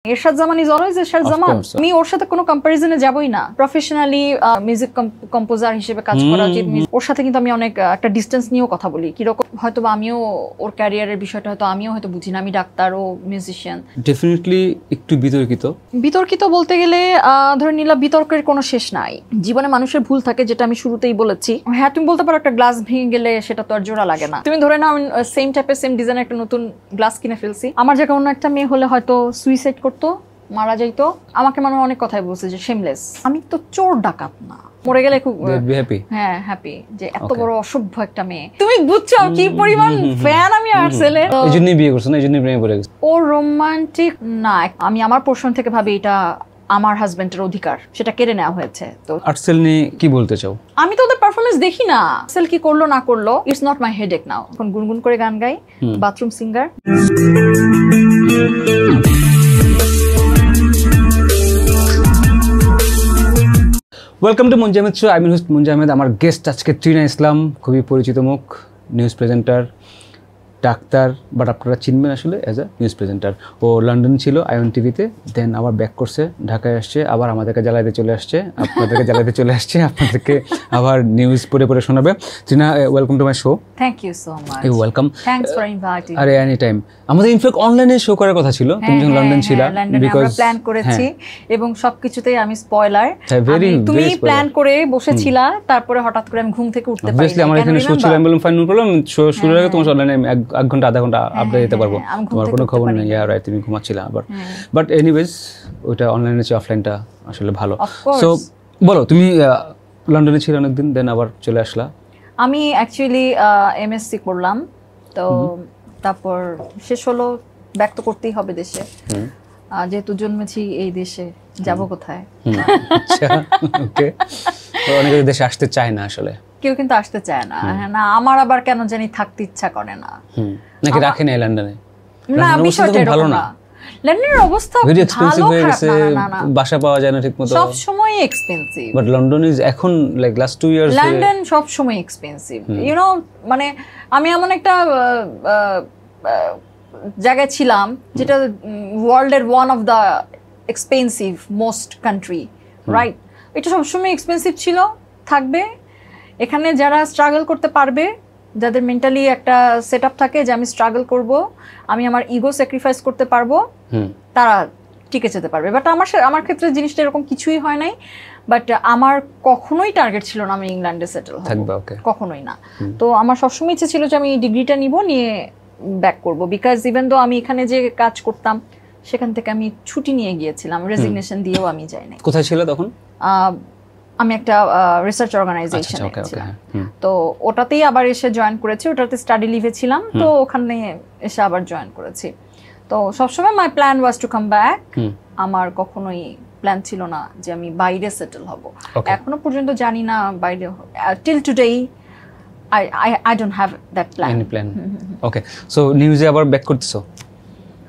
Ershad Zaman is always এরশাদ জামান। আমি ওর সাথে কোনো কম্পারিজনে যাবই না। প্রফেশনালি মিউজিক কম্পোজার হিসেবে কাজ করা উচিত। ওর সাথে কিন্তু আমি অনেক একটা ডিস্টেন্স নিয়েও কথা বলি। কিরকম হয়তো বা আমিও ওর ক্যারিয়ারের বিষয়টা হয়তো আমিও হয়তো বুঝি না। আমি ডাক্তার ও মিউজিশিয়ান। ডেফিনেটলি একটু বিতর্কিত বলতে গেলে ধরে নিলাম বিতর্কের কোনো শেষ নাই। জীবনে মানুষের ভুল থাকে, যেটা আমি শুরুতেই বলেছি। হ্যাঁ, তুমি বলতে পারো একটা গ্লাস ভেঙে গেলে সেটা তো আর জোড়া লাগে না। তুমি ধরে নাও সেম টাইপের সেম ডিজাইনের একটা নতুন গ্লাস কিনে ফেলছি, আমার জায়গায় অন্য একটা মেয়ে হলে হয়তো সুইসাইড করতো, মারা যাইতো। আমাকে মানুষ অনেক কথাই বলছে যে শেমলেস। আমি তো চোর ডাকাত না, মরে গেলে খুব হ্যাঁ হ্যাপি যে এত বড় অসভ্য একটা মেয়ে। তুমি বুঝছো কি পরিমাণ ফ্যান আমি আর্টসেলের। এইজন্যই বিয়ে করছ না? এইজন্যই প্রেমে পড়ে গেছ? ও রোমান্টিক না, আমি আমার পোর্শন থেকে ভাবি এটা আমার হাজবেন্ডের অধিকার, সেটা কেড়ে নেওয়া হয়েছে। তো আর্টসেল নিয়ে কি বলতে চাও? আমি তো ওদের পারফরমেন্স দেখি না, আর্টসেল কি করলো না করলো it's not my headache now. এখন গুনগুন করে গান গাই, bathroom singer. Welcome to Munji Ahmed show. আমি হোস্ট মুঞ্জি আহমেদ। আমার গেস্ট আজকে ত্রিনা ইসলাম, খুবই পরিচিত মুখ, নিউজ প্রেজেন্টার, ডাক্তার, বাট আপনারা চিনবেন আসলে অ্যাজ আ নিউজ প্রেজেন্টার। ও লন্ডন ছিল আইওন টিভিতে, দেন আবার ব্যাক করছে, ঢাকায় আসছে, আবার আমাদেরকে জ্বালাইতে চলে আসছে, আপনাদেরকে জ্বালাইতে চলে আসছে, আপনাদেরকে আবার নিউজ পড়ে পড়ে শোনাবে। Trina, welcome to my show. Thank you so much. You welcome. Thanks for inviting. আরে এনি টাইম। আমাদের ইনফ্যাক্ট অনলাইনে শো করার কথা ছিল, তুমি যখন লন্ডন ছিলা, বিকজ আমরা প্ল্যান করেছি এবং সবকিছুতেই আমি স্পয়লার। তুমি প্ল্যান করে বসেছিলা, তারপরে হঠাৎ করে আমি ঘুম থেকে উঠতে পারি না। অবভিয়াসলি আমার এখানে শো ছিল, আমি বললাম ফাইন, নো প্রবলেম, শো শুরুর আগে তোমার অনলাইনে 1 ঘন্টা আধা ঘন্টা আপডেট দিতে পারবো, তোমার কোনো খবর নেই। রাইট, তুমি ঘুমাচ্ছিলা আবার। বাট এনিওয়েজ, ওটা অনলাইনে চেয়ে অফলাইনটা আসলে ভালো। সো বলো, তুমি লন্ডনে ছিলে অনেকদিন, দেন আবার চলে আসলা। আমি অ্যাকচুয়ালি এমএসসি করলাম, তো তারপর শেষ হলো। ব্যাক তো করতেই হবে দেশে, যেহেতু জন্মেছি এই দেশে, যাব কোথায়? ওকে। তো অনেকে দেশে আসতে চায় না আসলে, কেউ কিন্তু আসতে চায় না। না, আমার আবার কেন জানি থাকতে ইচ্ছা করে না। নাকি রাখে না লন্ডনে? না, বিষয়টা ভালো না। লন্ডনের অবস্থা ভেরি এক্সপেন্সিভ হয়ে গেছে, বাসা পাওয়া যায় না ঠিকমতো, সব সময় এক্সপেন্সিভ। বাট লন্ডন ইজ এখন লাইক লাস্ট 2 ইয়ার্স লন্ডন সব সময় এক্সপেন্সিভ। ইউ নো, মানে আমি এমন একটা জায়গায় ছিলাম যেটা ওয়ার্ল্ডের one of the expensive most country, right? এটা সবসময় এক্সপেন্সিভ ছিল, থাকবে। এখানে যারা স্ট্রাগল করতে পারবে, যাদের মেন্টালি একটা সেট আপ থাকে যে আমি স্ট্রাগল করব, আমি আমার ইগো স্যাক্রিফাইস করতে পারবো, তারা টিকে যেতে পারবে। বাট আমার ক্ষেত্রে জিনিসটা এরকম কিছুই হয় নাই। বাট আমার কখনোই টার্গেট ছিল না আমি ইংল্যান্ডে সেটেল হব, কখনোই না। তো আমার সবসময় ইচ্ছে ছিল যে আমি ডিগ্রিটা নিব, নিয়ে ব্যাক করব। বিকজ ইভেন দো আমি এখানে যে কাজ করতাম সেখান থেকে আমি ছুটি নিয়ে গিয়েছিলাম, রেজিগনেশন দিয়েও আমি যাই নাই। কোথায় ছিল তখন? আমি একটা রিসার্চ অর্গানাইজেশনে ছিলাম, তো ওটাতেই আবার এসে জয়েন করেছি। ওটাতে স্টাডি লিভে ছিলাম, তো ওখানে এসে আবার জয়েন করেছি। তো সবসময় my plan was to come back. আমার কখনোই প্ল্যান ছিল না যে আমি বাইরে সেটেল হব। এখনো পর্যন্ত জানি না বাইরে, till today I don't have that plan. Any plan? Okay. So নিউজে আবার ব্যাক করতেছো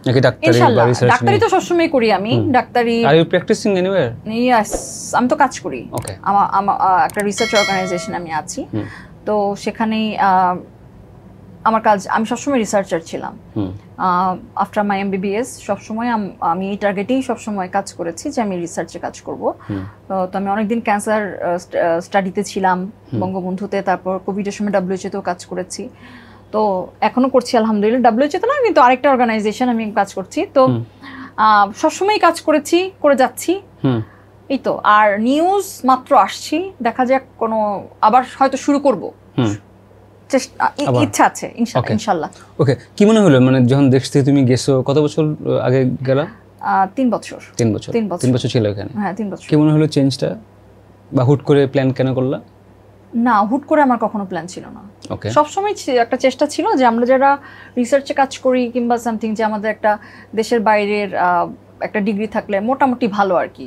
নাকি ডাক্তারি বা রিসার্চ? ডাক্তারি তো সবসময় করি আমি। ডাক্তারি। Are you practicing anywhere? Yes, আমি তো কাজ করি। Okay. আমার একটা রিসার্চ অর্গানাইজেশন আমি আছি, তো সেখানেই আমার কাজ। আমি সবসময় রিসার্চার ছিলাম। আফটার মাই এমবিবিএস সবসময় আমি এই টার্গেটেই সবসময় কাজ করেছি যে আমি রিসার্চে কাজ করব। তো আমি অনেকদিন ক্যান্সার স্টাডিতে ছিলাম বঙ্গবন্ধুতে, তারপর কোভিডের সময় ডাব্লিউএইচওতেও কাজ করেছি। তো এখনো করছি আলহামদুলিল্লাহ। ডাব্লিউএইচওতে না, কিন্তু আরেকটা অর্গানাইজেশন আমি কাজ করছি। তো সবসময় কাজ করেছি, করে যাচ্ছি, এই তো। আর নিউজ মাত্র আসছি, দেখা যাক কোনো আবার হয়তো শুরু করব, ইচ্ছা আছে ইনশাআল্লাহ। ওকে, কি মনে হলো মানে যখন দেশ থেকে তুমি গেছো? কত বছর আগে গেলা? 3 বছর। 3 বছর ছিল এখানে? হ্যাঁ, 3 বছর। কি মনে হলো চেঞ্জটা, বা হুট করে প্ল্যান কেন করলা? না, হুট করে আমার কখনো প্ল্যান ছিল না। সবসময় একটা চেষ্টা ছিল যে আমরা যারা রিসার্চে কাজ করি কিংবা সামথিং, যে আমাদের একটা দেশের বাইরের একটা ডিগ্রি থাকলে মোটামুটি ভালো আর কি।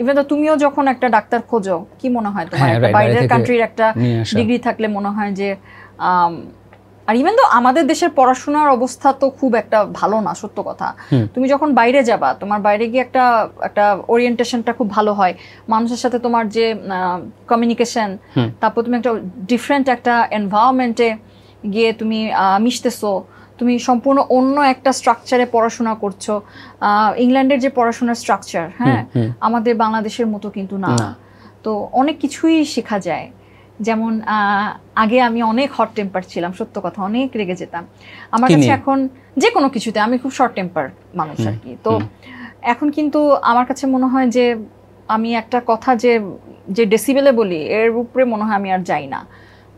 ইভেন তো তুমিও যখন একটা ডাক্তার খোঁজো, কি মনে হয় তোমার একটা বাইরের কান্ট্রির একটা ডিগ্রি থাকলে মনে হয় যে, আর ইভেন তো আমাদের দেশের পড়াশোনার অবস্থা তো খুব একটা ভালো না, সত্য কথা। তুমি যখন বাইরে যাবা, তোমার বাইরে গিয়ে একটা ওরিয়েন্টেশনটা খুব ভালো হয়, মানুষের সাথে তোমার যে কমিউনিকেশন, তারপর তুমি একটা ডিফারেন্ট একটা এনভায়রনমেন্টে গিয়ে তুমি মিশতেছো, তুমি সম্পূর্ণ অন্য একটা স্ট্রাকচারে পড়াশোনা করছো। ইংল্যান্ডের যে পড়াশোনার স্ট্রাকচার, হ্যাঁ, আমাদের বাংলাদেশের মতো কিন্তু না। তো অনেক কিছুই শেখা যায়। যেমন আগে আমি অনেক হট টেম্পার ছিলাম, সত্য কথা, অনেক রেগে যেতাম। আমার কাছে এখন যে কোনো কিছুতে আমি খুব শর্ট টেম্পার মানুষ আর কি। তো এখন কিন্তু আমার কাছে মনে হয় যে আমি একটা কথা যে ডেসিবেলে বলি এর উপরে মনে হয় আমি আর যাই না।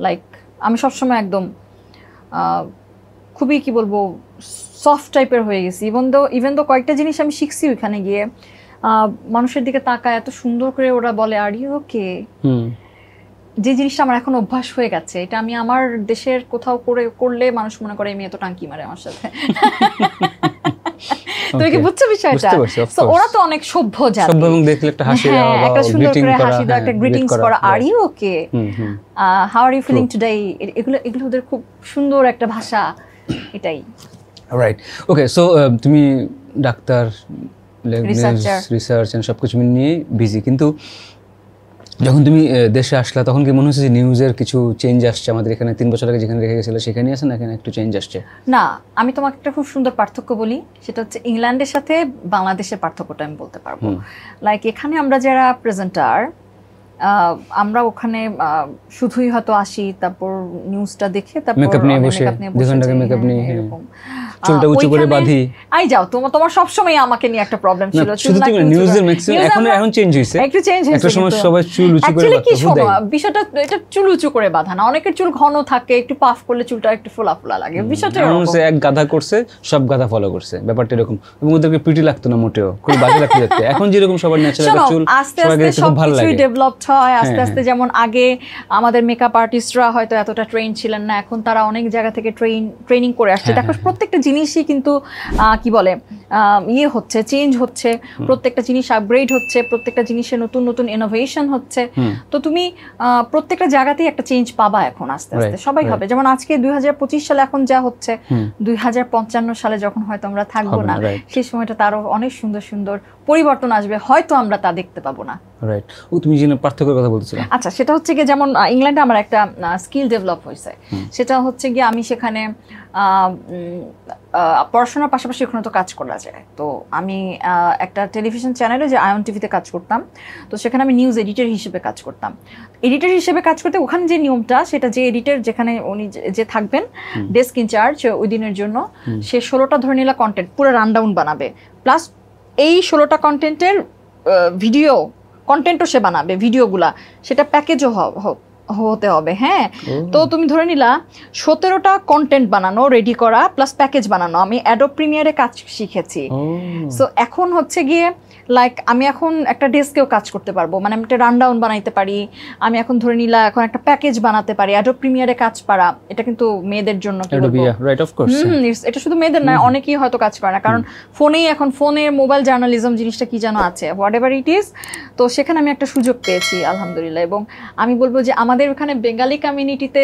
লাইক আমি সবসময় একদম খুবই কি বলবো সফট টাইপের হয়ে গেছি। ইভেন দো কয়েকটা জিনিস আমি শিখছি ওইখানে গিয়ে। মানুষের দিকে তাকায় এত সুন্দর করে ওরা বলে আর ইউ ওকে, যে জিনিসটা আমার এখন অভ্যাস হয়ে গেছে। এটা আমি আমার দেশের কোথাও করলে মানুষ মনে করে আমি এত টাঙ্কি মারে আমার সাথে। তুমি কি বুঝছো বিষয়টা? তো ওরা তো অনেক সভ্য জাতি, সভ্য এবং দেখলে একটা হাসি দাও, একটা সুন্দর করে হাসি দাও, একটা গ্রিটিংস করা, are you okay, how are you feeling today, এগুলো ওদের খুব সুন্দর একটা ভাষা। এটাই রাইট। ওকে, সো তুমি ডাক্তার, রিসার্চ এন্ড সবকিছু নিয়ে বিজি, কিন্তু যখন তুমি দেশে আসলা তখন কি মনে হচ্ছে যে নিউজের কিছু চেঞ্জ আসছে আমাদের এখানে? 3 বছর আগে যেখানে রেখে গেছিল সেখানেই আছে না এখানে একটু চেঞ্জ আসছে? না, আমি তোমাকে একটা খুব সুন্দর পার্থক্য বলি, সেটা হচ্ছে ইংল্যান্ডের সাথে বাংলাদেশের পার্থক্যটা আমি বলতে পারবো। লাইক এখানে আমরা যারা প্রেজেন্টার, আমরা ওখানে শুধুই হয়তো আসি, তারপর নিউজটা দেখে তারপর মেকআপ নিয়ে বসে মেকআপ নিয়ে এরকম চুলটা উঁচু করে বাঁধি। আই যাও, তোমার সব সময় আমাকে নিয়ে একটা প্রবলেম ছিল। শুধু তুমি নিউজের ম্যাক্সিমাম এখন চেঞ্জ হইছে, একটু চেঞ্জ হইছে। একটা সময় সবাই চুল উঁচু করে বাঁধতো। কি শোনো, বিষয়টা এটা চুল উঁচু করে বাঁধা না, অনেকের চুল ঘন থাকে, একটু পাফ করলে চুলটা একটু ফোলা ফোলা লাগে। বিষয়টা এরকম, এক গাধা করছে সব গাধা ফলো করছে, ব্যাপারটা এরকম। এবং ওদেরকে প্রিটি লাগতো না মোটেও, খুব বাজে লাগতো দেখতে। এখন যেরকম সবার ন্যাচারাল চুল, আস্তে আস্তে সব কিছুই ডেভেলপড হয় আস্তে আস্তে। যেমন আগে আমাদের মেকআপ আর্টিস্টরা হয়তো এতটা ট্রেন ছিলেন না, এখন তারা অনেক জায়গা থেকে ট্রেনিং করে আসছে। দেখো প্রত্যেকটা জিনিসই কিন্তু কি বলে ইয়ে হচ্ছে, চেঞ্জ হচ্ছে, প্রত্যেকটা জিনিস আপগ্রেড হচ্ছে, প্রত্যেকটা জিনিসে নতুন নতুন ইনোভেশন হচ্ছে। তো তুমি প্রত্যেকটা জায়গাতেই একটা চেঞ্জ পাবা এখন আস্তে আস্তে, সবাই হবে। যেমন আজকে 2025 সালে এখন যা হচ্ছে, 2055 সালে যখন হয়তো আমরা থাকবো না, সেই সময়টা তারও অনেক সুন্দর সুন্দর পরিবর্তন আসবে, হয়তো আমরা তা দেখতে পাবো না। রাইট। ও তুমি যে পার্থক্যের কথা বলছিলে, আচ্ছা, সেটা হচ্ছে কি, যেমন ইংল্যান্ডে আমার একটা স্কিল ডেভেলপ হয়েছে, সেটা হচ্ছে কি আমি সেখানে পড়াশোনার পাশাপাশি ওখানে তো কাজ করা যায়। তো আমি একটা টেলিভিশন চ্যানেলে যে আয়ন টিভিতে কাজ করতাম, তো সেখানে আমি নিউজ এডিটর হিসেবে কাজ করতাম। এডিটর হিসেবে কাজ করতে ওখানে যে নিয়মটা, সেটা যে এডিটর যেখানে উনি যে থাকবেন ডেস্ক ইনচার্জ ওই দিনের জন্য, সে 16টা ধরে নিলা কন্টেন্ট পুরো রানডাউন বানাবে, প্লাস এই 16টা কন্টেন্টের ভিডিও কন্টেন্টও সে বানাবে, ভিডিওগুলা সেটা প্যাকেজও হতে হবে। হ্যাঁ, তো তুমি ধরে নিলা 17টা কন্টেন্ট বানানো, রেডি করা, প্লাস প্যাকেজ বানানো। আমি অ্যাডোব প্রিমিয়ারে কাজ শিখেছি। সো এখন হচ্ছে গিয়ে লাইক আমি এখন একটা ডেস্কেও কাজ করতে পারবো, মানে আমি একটা রানডাউন বানাইতে পারি। আমি এখন ধরে নিলা এখন একটা প্যাকেজ বানাতে পারি। অ্যাডোব প্রিমিয়ারে কাজ পারা, এটা কিন্তু মেয়েদের জন্য কি বলবো, এটা শুধু মেয়েদের নয়, অনেকেই হয়তো কাজ করে না, কারণ ফোনে মোবাইল জার্নালিজম জিনিসটা কি যেন আছে, হোয়াট এভার ইট ইজ। তো সেখানে আমি একটা সুযোগ পেয়েছি আলহামদুলিল্লাহ। এবং আমি বলবো যে আমাদের ওখানে বেঙ্গালি কমিউনিটিতে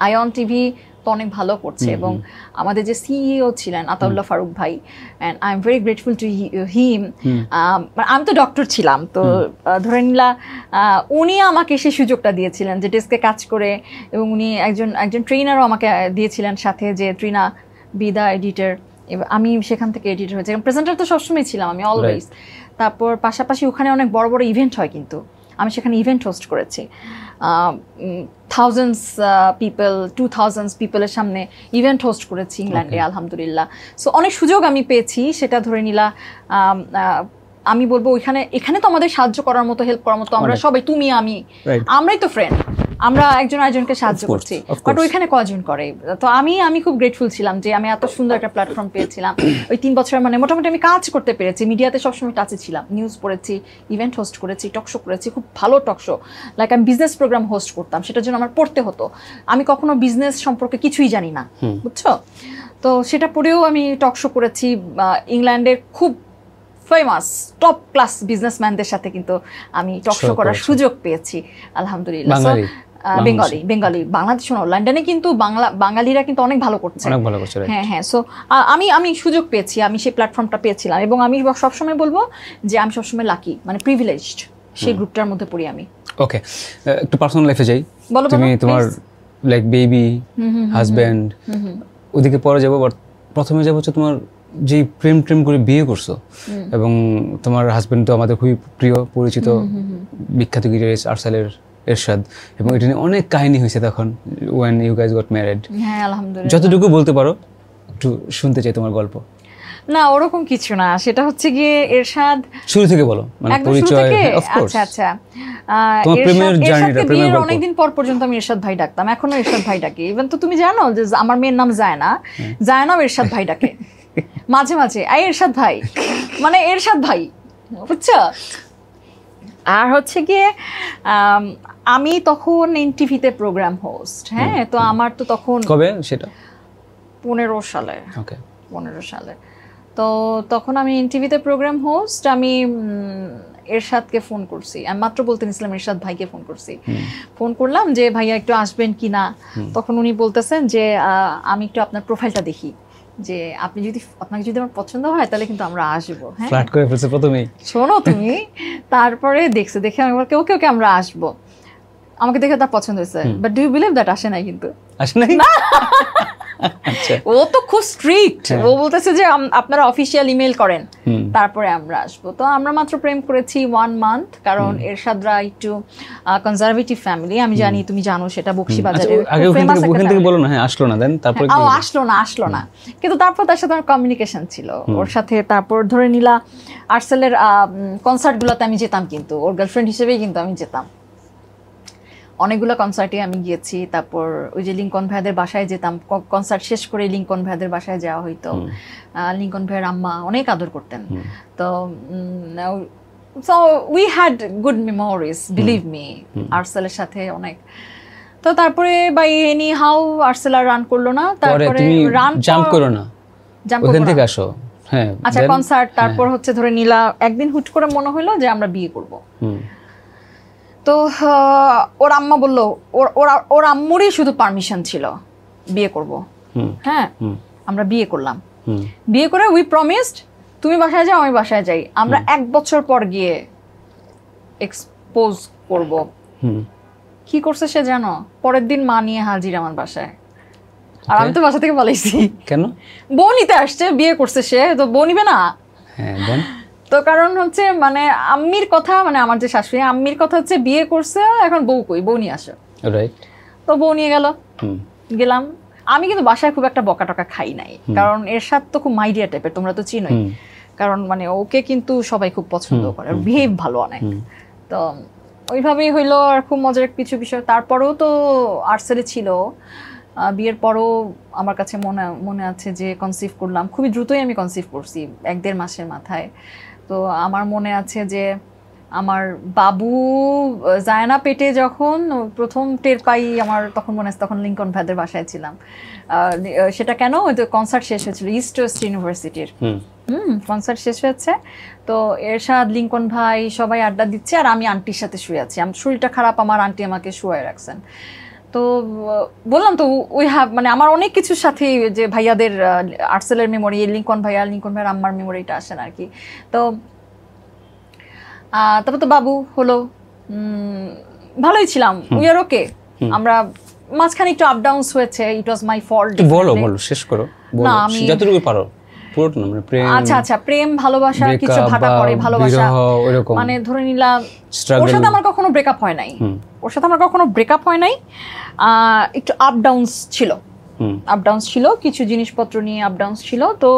আয়ন টিভি তো অনেক ভালো করছে। এবং আমাদের যে সিইও ছিলেন আতাউল্লাহ ফারুক ভাই, and I am very grateful to him. আমি তো ডক্টর ছিলাম, তো ধরে নিলা উনি আমাকে সেই সুযোগটা দিয়েছিলেন যে ডেস্কে কাজ করে, এবং উনি একজন ট্রেনারও আমাকে দিয়েছিলেন সাথে, যে ট্রিনা বি দ্য এডিটর। আমি সেখান থেকে এডিটর হয়েছি, প্রেজেন্টার তো সবসময় ছিলাম আমি অলওয়েজ। তারপর পাশাপাশি ওখানে অনেক বড় বড় ইভেন্ট হয়, কিন্তু আমি সেখানে ইভেন্ট হোস্ট করেছি। থাউজেন্ডস পিপল, 2000 পিপলের সামনে ইভেন্ট হোস্ট করেছি ইংল্যান্ডে আলহামদুলিল্লাহ। সো অনেক সুযোগ আমি পেয়েছি, সেটা ধরে নিলা আমি বলবো এখানে তো আমাদের সাহায্য করার মতো, হেল্প করার মতো আমরা সবাই, তুমি আমরাই তো ফ্রেন্ড, আমরা একজন আরেকজনকে সাহায্য করছি। বাট ওইখানে কজন করে? তো আমি খুব গ্রেটফুল ছিলাম যে আমি এত সুন্দর একটা প্ল্যাটফর্ম পেয়েছিলাম। ওই 3 বছরের মানে মোটামুটি আমি কাজ করতে পেরেছি, মিডিয়াতে সবসময় টাচে ছিলাম, নিউজ পড়েছি, ইভেন্ট হোস্ট করেছি, টকশো করেছি, খুব ভালো টকশো। লাইক আমি বিজনেস প্রোগ্রাম হোস্ট করতাম, সেটার জন্য আমার পড়তে হতো। আমি কখনো বিজনেস সম্পর্কে কিছুই জানি না, বুঝছো? তো সেটা পড়েও আমি টকশো করেছি। ইংল্যান্ডের খুব ফেমাস টপ ক্লাস বিজনেসম্যানদের সাথে কিন্তু আমি টকশো করার সুযোগ পেয়েছি আলহামদুলিল্লাহ। বেঙ্গলি বাংলাদেশ, লন্ডনে কিন্তু বাঙালিরা কিন্তু অনেক ভালো করছে। হ্যাঁ হ্যাঁ। সো আমি সুযোগ পেয়েছি, আমি সেই প্ল্যাটফর্মটা পেয়েছিলাম। এবং আমি সবসময় বলবো যে আমি সবসময় লাকি, মানে প্রিভিলেজড, সেই গ্রুপটার মধ্যে পড়ি আমি। ওকে, একটু পার্সোনাল লাইফে যাই। তুমি তোমার লাইক বেবি, হাজবেন্ড, ওদিকে পরে যাবো, বাট প্রথমে যাবো হচ্ছে তোমার যে প্রেম প্রেম করে বিয়ে করছো এবং তোমার হাজবেন্ড তো আমাদের খুবই প্রিয় পরিচিত বিখ্যাত গিটারিস্ট আরসালের এরশাদ, এবং এটা নিয়ে অনেক কাহিনী হয়েছে তখন when you guys got married। হ্যাঁ আলহামদুলিল্লাহ। যতটুকু বলতে পারো একটু শুনতে চাই তোমার গল্প। না ওরকম কিছু না, সেটা হচ্ছে গিয়ে এরশাদ শুরু থেকে বলো, মানে একদম শুরু পরিচয়। থেকে। of course আচ্ছা আচ্ছা, তোমার প্রেমের জার্নিটা, প্রেমের গল্প। অনেকদিন পর পর্যন্ত আমি এরশাদ ভাই ডাকতাম, এখনো এরশাদ ভাই ডাকি। ইভেন তো তুমি জানো যে আমার মেয়ের নাম জায়না, জায়নাও এরশাদ ভাই ডাকে মাঝে মাঝে, আই এরশাদ ভাই, মানে এরশাদ ভাই, বুঝছো? আর হচ্ছে গিয়ে আমি তখন এনটিভিতে প্রোগ্রাম হোস্ট। হ্যাঁ, তো আমার তো তখন কবে সেটা? 15 সালে। ওকে, 15 সালে। তো তখন আমি এনটিভিতে প্রোগ্রাম হোস্ট। আমি এরশাদকে ফোন করছি, আমি মাত্র বলতে নিছিলাম এরশাদ ভাইকে ফোন করছি। ফোন করলাম যে ভাইয়া একটু আসবেন কি না। তখন উনি বলতেছেন যে আমি একটু আপনার প্রোফাইলটা দেখি, যে আপনাকে যদি আমার পছন্দ হয় তাহলে কিন্তু আমরা আসবো। হ্যাঁ, ফ্ল্যাট করে ফেলছে প্রথমেই, শোনো তুমি। তারপরে দেখে আমি বলছি ওকে ওকে আমরা আসবো। আমাকে দেখে তার পছন্দ হয়েছে, but do you believe that আসে নাই, কিন্তু আসে নাই। আচ্ছা, ও তো খুব স্ট্রিক্ট। ও বলতেছে যে আপনারা অফিসিয়াল ইমেল করেন তারপরে আমরা আসবো। তো আমরা মাত্র প্রেম করেছি 1 মান্থ, কারণ এরশাদরা একটু কনজারভেটিভ ফ্যামিলি, আমি জানি, তুমি জানো সেটা, বকশিবাজারে আগে ওখান থেকে বলো না। হ্যাঁ, আসলো না, দেন তারপর আসলো না, কিন্তু তারপর তার সাথে আমার কমিউনিকেশন ছিল ওর সাথে। তারপর ধরে নিলা আর্টসেলের কনসার্টগুলোতে আমি যেতাম, কিন্তু ওর গার্লফ্রেন্ড হিসেবেই কিন্তু আমি যেতাম। অনেকগুলো কনসার্টে আমি গিয়েছি। তারপর ওই যে লিঙ্কন ভাইয়াদের বাসায় যেতাম, কনসার্ট শেষ করে লিঙ্কন ভাইয়াদের বাসায় যাওয়া হইতো। লিঙ্কন ভাইয়ের আম্মা অনেক আদর করতেন। তো so we had good memories, believe me, আর্টসেলের সাথে অনেক। তো তারপরে বাই এনি হাউ আর্টসেল আর রান করলো না। তারপরে রান জাম্প করো না, ওখান থেকে আসো। হ্যাঁ, আচ্ছা, কনসার্ট। তারপর হচ্ছে ধরে নিলা একদিন হুট করে মনে হলো যে আমরা বিয়ে করব। তো ওর আম্মা বললো, ওর আম্মুরই শুধু পারমিশন ছিল বিয়ে করব। হ্যাঁ, আমরা বিয়ে করলাম। বিয়ে করে উই প্রমিসড, তুমি বাসায় যাও আমি বাসায় যাই। আমরা 1 বছর পর গিয়ে এক্সপোজ করব। কি করছে সে জানো? পরের দিন মা নিয়ে হাজির আমার বাসায়। আর আমি তো বাসা থেকে পালাইছি। কেন? বউ নিতে আসছে, বিয়ে করছে সে, তো বউ নিবে না? হ্যাঁ, দেন। তো কারণ হচ্ছে মানে আম্মির কথা, মানে আমার যে শাশুড়ি আম্মির কথা হচ্ছে বিয়ে করছে, এখন বউ কই, বউ নিয়ে আসো। রাইট। তো বউ নিয়ে গেলাম। আমি কিন্তু বাসায় খুব একটা বকা টকা খাই নাই, কারণ এরশাদ তো খুব মাইডিয়া টাইপের, তোমরা তো চিনোই। কারণ মানে ওকে কিন্তু সবাই খুব পছন্দ করে, বিহেভ ভালো অনেক। তো ওইভাবেই হইলো। আর খুব মজার কিছু বিষয়। তারপরেও তো আর্টসেলে ছিল। বিয়ের পরও আমার কাছে মনে আছে যে কনসিভ করলাম, খুবই দ্রুতই আমি কনসিভ করছি, 1-1.5 মাসের মাথায়। তো আমার মনে আছে যে আমার বাবু জায়না পেটে যখন প্রথম টের পাই, আমার তখন মনে আছে, তখন লিঙ্কন ভাইদের বাসায় ছিলাম। সেটা কেন? ওই তো কনসার্ট শেষ হয়েছিল ইস্ট ওয়েস্ট ইউনিভার্সিটির। কনসার্ট শেষ হয়েছে, তো এরশাদ, লিঙ্কন ভাই সবাই আড্ডা দিচ্ছে, আর আমি আন্টির সাথে শুয়ে আছি। আমার শরীরটা খারাপ, আমার আন্টি আমাকে শুয়ে রাখছেন। তো বললাম তো উই হ্যাভ, মানে আমার অনেক কিছুর সাথে যে ভাইয়াদের আর্টসেলের মেমোরি, লিঙ্কন ভাইয়ের আম্মার মেমোরিটা আসেন আর কি। তো তারপর তো বাবু হলো, ভালোই ছিলাম, উই আর ওকে। আমরা মাঝখানে একটু আপ ডাউনস হয়েছে, ইট ওয়াজ মাই ফল্ট। বলো শেষ করো, না আমি যতটুকু পারো পুরোটা না, মানে প্রেম। আচ্ছা, প্রেম ভালোবাসা কিছু ভাটা পড়ে, ভালোবাসা মানে ধরে নিলাম ওর সাথে আমার কখনো ব্রেকআপ হয় নাই, একটু আপ ডাউনস ছিল, কিছু জিনিসপত্র নিয়ে আপ ডাউনস ছিল। তো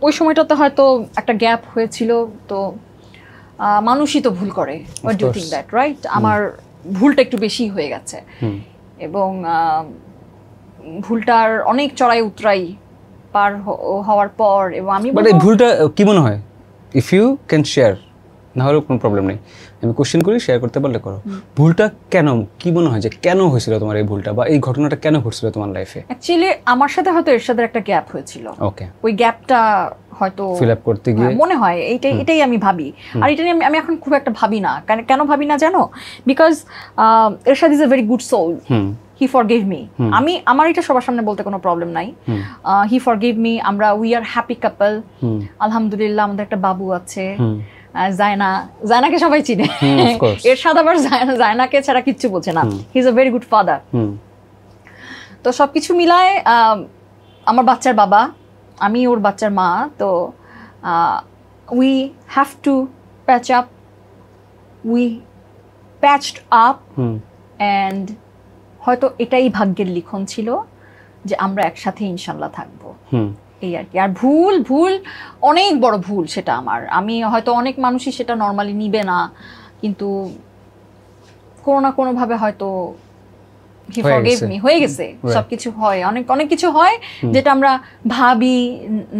ওই সময়টাতে হয়তো একটা গ্যাপ হয়েছিল। তো মানুষই তো ভুল করে, what do you think that, right? আমার ভুলটা একটু বেশি হয়ে গেছে, এবং ভুলটার অনেক চড়াই উতরাই পার হওয়ার পর, এবং আমি ভুলটা কি মনে হয়, ইফ ইউ ক্যান শেয়ার, না হলে কোনো প্রবলেম নেই, আমি কোশ্চেন করি, শেয়ার করতে পারলে করো। ভুলটা কেন, কি মনে হয় যে কেন হয়েছিল তোমার এই ভুলটা, বা এই ঘটনাটা কেন ঘটছিল তোমার লাইফে? অ্যাকচুয়ালি আমার সাথে হয়তো এরশাদের একটা গ্যাপ হয়েছিল। ওকে, ওই গ্যাপটা হয়তো ফিল আপ করতে গিয়ে মনে হয় এটাই আমি ভাবি। আর এটা নিয়ে আমি এখন খুব একটা ভাবি না। কেন ভাবি না জানো? Because Ershad is a very good soul. He forgive me. আমার এটা সবার সামনে বলতে কোনো প্রবলেম নাই। He forgive me. We are happy couple, আলহামদুলিল্লাহ। আমাদের একটা বাবু আছে, জায়নাকে সবাই চিনে। এরশাদ আবার জায়নাকে ছাড়া কিচ্ছু বোঝে না। হি is a very good father. তো সবকিছু মিলায় আমার বাচ্চার বাবা, আমি ওর বাচ্চার মা, তো we have to patch up, we patched up, and হয়তো এটাই ভাগ্যের লিখন ছিল যে আমরা একসাথে ইনশাল্লাহ থাকবো, এই আর কি। আর ভুল অনেক বড় ভুল সেটা আমার, আমি হয়তো অনেক মানুষই সেটা নর্মালি নিবে না, কিন্তু কোনো না কোনো ভাবে হয়তো হি ফরগেভ মি, হয়ে গেছে, সবকিছু হয়, অনেক অনেক কিছু হয় যেটা আমরা ভাবি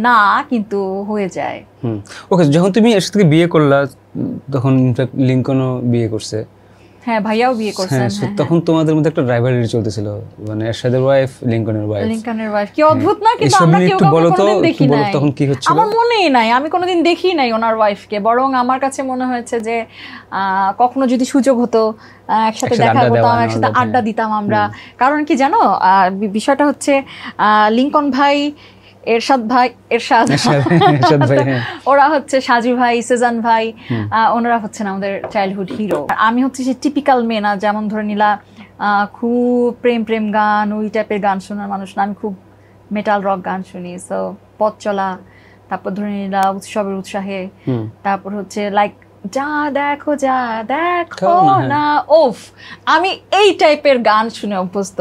না কিন্তু হয়ে যায়। ওকে, যখন তুমি এর সাথে বিয়ে করলা তখন ইনফ্যাক্ট লিংকনও বিয়ে করছে, হ্যাঁ ভাইয়াও বিয়ে করছেন, তখন তোমাদের মধ্যে একটা রাইভালরি চলতেছিল, মানে এরশাদের ওয়াইফ লিংকনের ওয়াইফ, কি অদ্ভুত না? কিন্তু আমরা কেউ কোনোদিন দেখি নাই, তখন কি হচ্ছিল আমার মনেই নাই, আমি কোনোদিন দেখি নাই ওনার ওয়াইফকে, বরং আমার কাছে মনে হয়েছে যে কখনো যদি সুযোগ হতো একসাথে দেখা করতাম, একসাথে আড্ডা দিতাম আমরা। কারণ কি জানো, বিষয়টা হচ্ছে লিংকন ভাই, এরশাদ ভাই, এরশাদ ভাই, ওরা হচ্ছে সাজু ভাই, সেজান ভাই, ওনারা হচ্ছেন আমাদের চাইল্ডহুড হিরো। আমি হচ্ছে সে টিপিক্যাল মেয়ে না, যেমন ধরে নিলা খুব প্রেম গান ওই টাইপের গান শোনার মানুষ না, আমি খুব মেটাল রক গান শুনি। সো পথ চলা, তারপর ধরে নিলা উৎসবের উৎসাহে, তারপর হচ্ছে লাইক যা দেখো না, ওফ, আমি এই টাইপের গান শুনে অভ্যস্ত।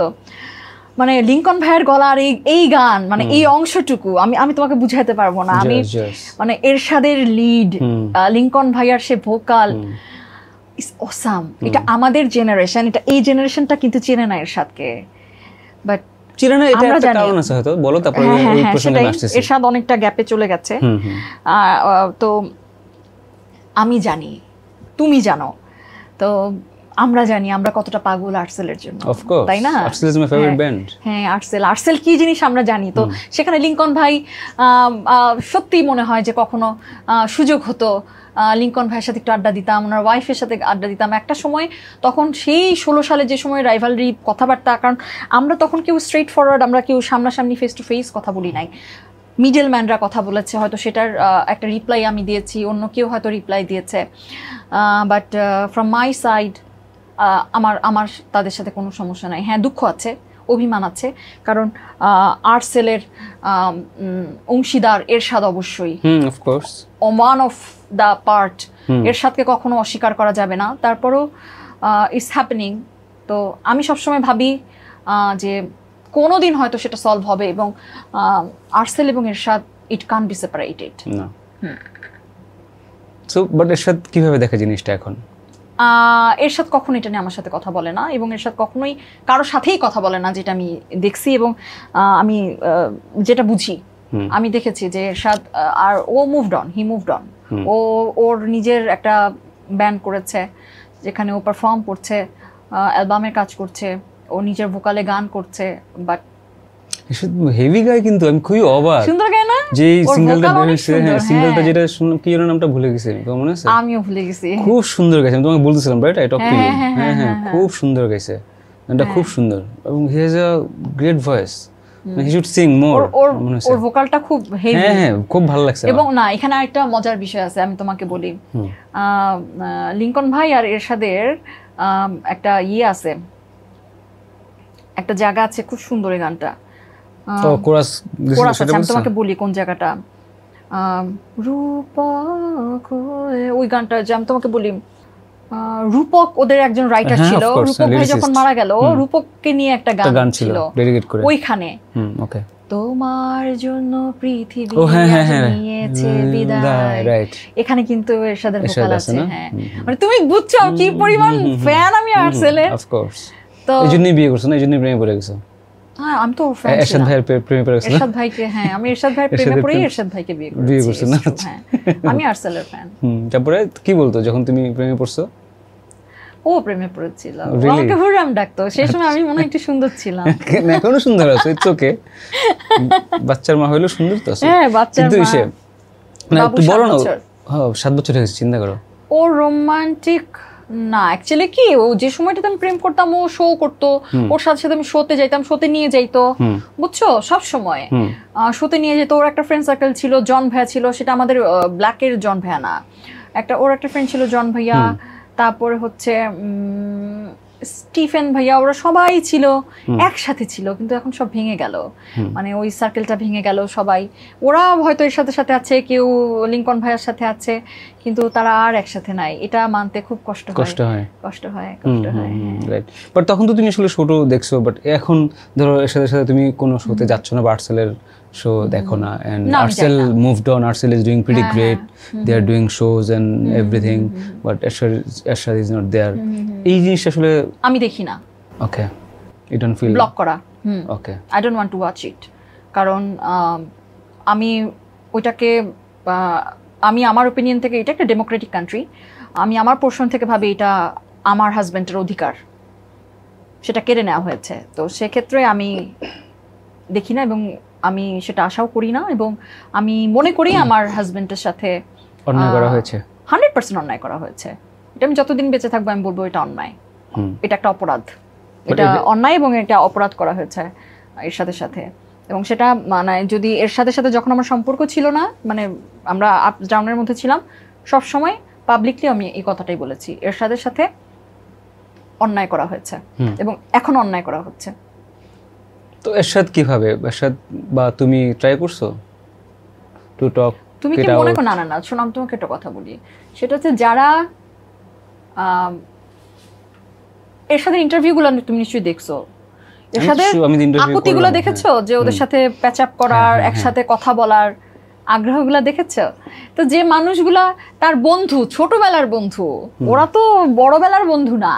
মানে লিংকন ভাইয়ের গলার এই গান, মানে এই অংশটুকু আমি তোমাকে বুঝাইতে পারবো না। আমি মানে এরশাদের লিড, লিংকন ভাইয়ার সে ভোকাল, ইটস অসাম। এটা আমাদের জেনারেশন, এটা এই জেনারেশনটা কিন্তু চেনে না এরশাদকে, বাট আমরা জানি এরশাদ অনেকটা গ্যাপে চলে গেছে। তো আমি জানি, তুমি জানো, তো আমরা জানি আমরা কতটা পাগল আর্টসেলের জন্য, তাই না? হ্যাঁ, আর্টসেল কি জিনিস আমরা জানি। তো সেখানে লিংকন ভাই সত্যি মনে হয় যে কখনো সুযোগ হতো লিংকন ভাইয়ের সাথে একটু আড্ডা দিতাম, ওনার ওয়াইফের সাথে আড্ডা দিতাম একটা সময়। তখন সেই 16 সালে যে সময় রাইভালরি কথাবার্তা, কারণ আমরা তখন কেউ স্ট্রেট ফরওয়ার্ড, আমরা কেউ সামনাসামনি ফেস টু ফেস কথা বলি নাই, মিডল ম্যানরা কথা বলেছে, হয়তো সেটার একটা রিপ্লাই আমি দিয়েছি, অন্য কেউ হয়তো রিপ্লাই দিয়েছে, বাট ফ্রম মাই সাইড আমার তাদের সাথে কোনো সমস্যা নাই। হ্যাঁ, দুঃখ আছে, অভিমান আছে, কারণ আর্টসেলের অংশীদার এরশাদ অবশ্যই, ওয়ান অফ দ্য পার্ট, এরশাদকে কখনো অস্বীকার করা যাবে না। তারপরও ইটস হ্যাপেনিং। তো আমি সবসময় ভাবি যে কোনোদিন হয়তো সেটা সলভ হবে, এবং আর্টসেল এবং Ershad it can't be separated. So but Ershad কিভাবে দেখে জিনিসটা এখন? এরশাদ কখনো এটা নিয়ে আমার সাথে কথা বলে না, এবং এরশাদ কখনোই কারোর সাথেই কথা বলে না, যেটা আমি দেখছি এবং আমি যেটা বুঝি। আমি দেখেছি যে এরশাদ আর ও মুভড অন, ও ওর নিজের একটা ব্যান্ড করেছে, যেখানে ও পারফর্ম করছে, অ্যালবামের কাজ করছে, ও নিজের ভোকালে গান করছে। বাট হেভি গায়, কিন্তু আমি খুবই অবাক, সুন্দর গায় না? যে সিঙ্গেলটা বেরিয়েছে, হ্যাঁ সিঙ্গেলটা যেটা শুনলাম, কি যেন নামটা ভুলে গেছি, তোমার মনে আছে? আমিও ভুলে গেছি। খুব সুন্দর গাইছে, আমি তোমাকে বলতেছিলাম right, I talk to you. হ্যাঁ, খুব সুন্দর গাইছে, এটা খুব সুন্দর, এবং he has a great voice, he should sing more. ওর ভোকালটা খুব হেভি, হ্যাঁ খুব ভালো লাগছে। এবং না, এখানে আরেকটা মজার বিষয় আছে, আমি তোমাকে বলি। লিংকন ভাই আর এরশাদের একটা আছে, একটা জায়গা আছে, খুব সুন্দর এই গানটা, কোরাস আছে, আমি তোমাকে বলি কোন জায়গাটা, রূপক, ওই গানটা যে আমি তোমাকে বলি, রূপক ওদের একজন রাইটার ছিল, রূপক ভাই যখন মারা গেল, রূপককে নিয়ে একটা গান ছিল ওইখানে, তোমার জন্য পৃথিবী নিয়েছে বিদায়, এখানে কিন্তু এরশাদের ভোকাল আছে। হ্যাঁ, মানে তুমি বুঝছো কি পরিমাণ ফ্যান আমি আর্টসেলের। তো এইজন্যই বিয়ে করছো না? এইজন্যই প্রেমে পড়ে গেছো? হ্যাঁ, আমি তো এরশাদ ভাইয়ের প্রেমে পড়ে গেছি, এরশাদ ভাইকে। হ্যাঁ, আমি এরশাদ ভাইয়ের প্রেমে পড়েই এরশাদ ভাইকে বিয়ে করছি না? হ্যাঁ, আমি আর্টসেলের ফ্যান। তারপরে কি বলতো যখন তুমি প্রেমে পড়ছো? ও প্রেমে পড়েছিল, আমাকে হুরাম ডাকতো, সেই সময় আমি মনে হয় একটু সুন্দর ছিলাম। এখনো সুন্দর আছো, ইটস ওকে, বাচ্চার মা হইলো সুন্দর তো আছে। হ্যাঁ, বাচ্চার মা, না একটু বলো না। হ্যাঁ, 7 বছর হয়েছে, চিন্তা করো। ও রোমান্টিক না, অ্যাকচুয়ালি কি, ও যে সময়টাতে আমি প্রেম করতাম, ও শো করতো, ওর সাথে সাথে আমি শোতে যাইতাম, শোতে নিয়ে যাইতো, বুঝছো, সব সময় শোতে নিয়ে যেত। ওর একটা ফ্রেন্ড সার্কেল ছিল, জন ভাইয়া ছিল, সেটা আমাদের ব্ল্যাকের জন ভাইয়া না, ওর একটা ফ্রেন্ড ছিল জন ভাইয়া, তারপরে হচ্ছে স্টিফেন ভাইয়া ওরা সবাই ছিল একসাথে ছিল, কিন্তু এখন সব ভেঙে গেল, মানে ওই সার্কেলটা ভেঙে গেল সবাই। ওরা হয়তো এর সাথে সাথে আছে, কেউ লিংকন ভাইয়ার সাথে আছে, কিন্তু তারা আর একসাথে নাই। এটা মানতে খুব কষ্ট হয়। রাইট। বাট তখন তো তুমি আসলে শোটো দেখছো, বাট এখন ধরো এর সাথে সাথে তুমি কোনো শোতে যাচ্ছ না, বা আর্টসেলের শো দেখো না, and Artcell moved on, Artcell is doing pretty great, they are doing shows and everything, but Ershad is not there. এই জিনিসটা আসলে আমি দেখি না। Okay, you don't feel block করা। Okay, I don't want to watch it, কারণ আমি ওইটাকে, আমি আমার ওপিনিয়ন থেকে, এটা একটা ডেমোক্রেটিক কান্ট্রি, আমি আমার পোর্শন থেকে ভাবি এটা আমার হাজব্যান্ডের অধিকার, সেটা কেড়ে নেওয়া হয়েছে। তো সেক্ষেত্রে আমি দেখি না, এবং আমি সেটা আশাও করি না, এবং আমি মনে করি আমার হাজব্যান্ডের সাথে অন্যায় করা হয়েছে, 100% অন্যায় করা হয়েছে। এটা আমি যতদিন বেঁচে থাকবো আমি বলবো এটা অন্যায়, এটা একটা অপরাধ, এটা অন্যায়, এবং এটা অপরাধ করা হয়েছে এর সাথে সাথে। এবং সেটা মানে যদি এর সাথে সাথে যখন আমার সম্পর্ক ছিল না, মানে আমরা আপ ডাউনের মধ্যে ছিলাম, সব সময় পাবলিকলি আমি এই কথাটাই বলেছি, এর সাথে সাথে অন্যায় করা হয়েছে, এবং এখন অন্যায় করা হচ্ছে। তো এরশাদ কিভাবে, এরশাদ বা তুমি ট্রাই করছো টু টক? তুমি কি মনে করো? না, শোনো, আমি তোমাকে একটা কথা বলি, সেটা হচ্ছে যারা এরশাদের ইন্টারভিউগুলো তুমি নিশ্চয়ই দেখছো, এরশাদের আকুতিগুলো দেখেছো, যে ওদের সাথে প্যাচ আপ করার, একসাথে কথা বলার আগ্রহগুলো দেখেছো? তো যে মানুষগুলা তার বন্ধু, ছোটবেলার বন্ধু, ওরা তো বড়বেলার বন্ধু না,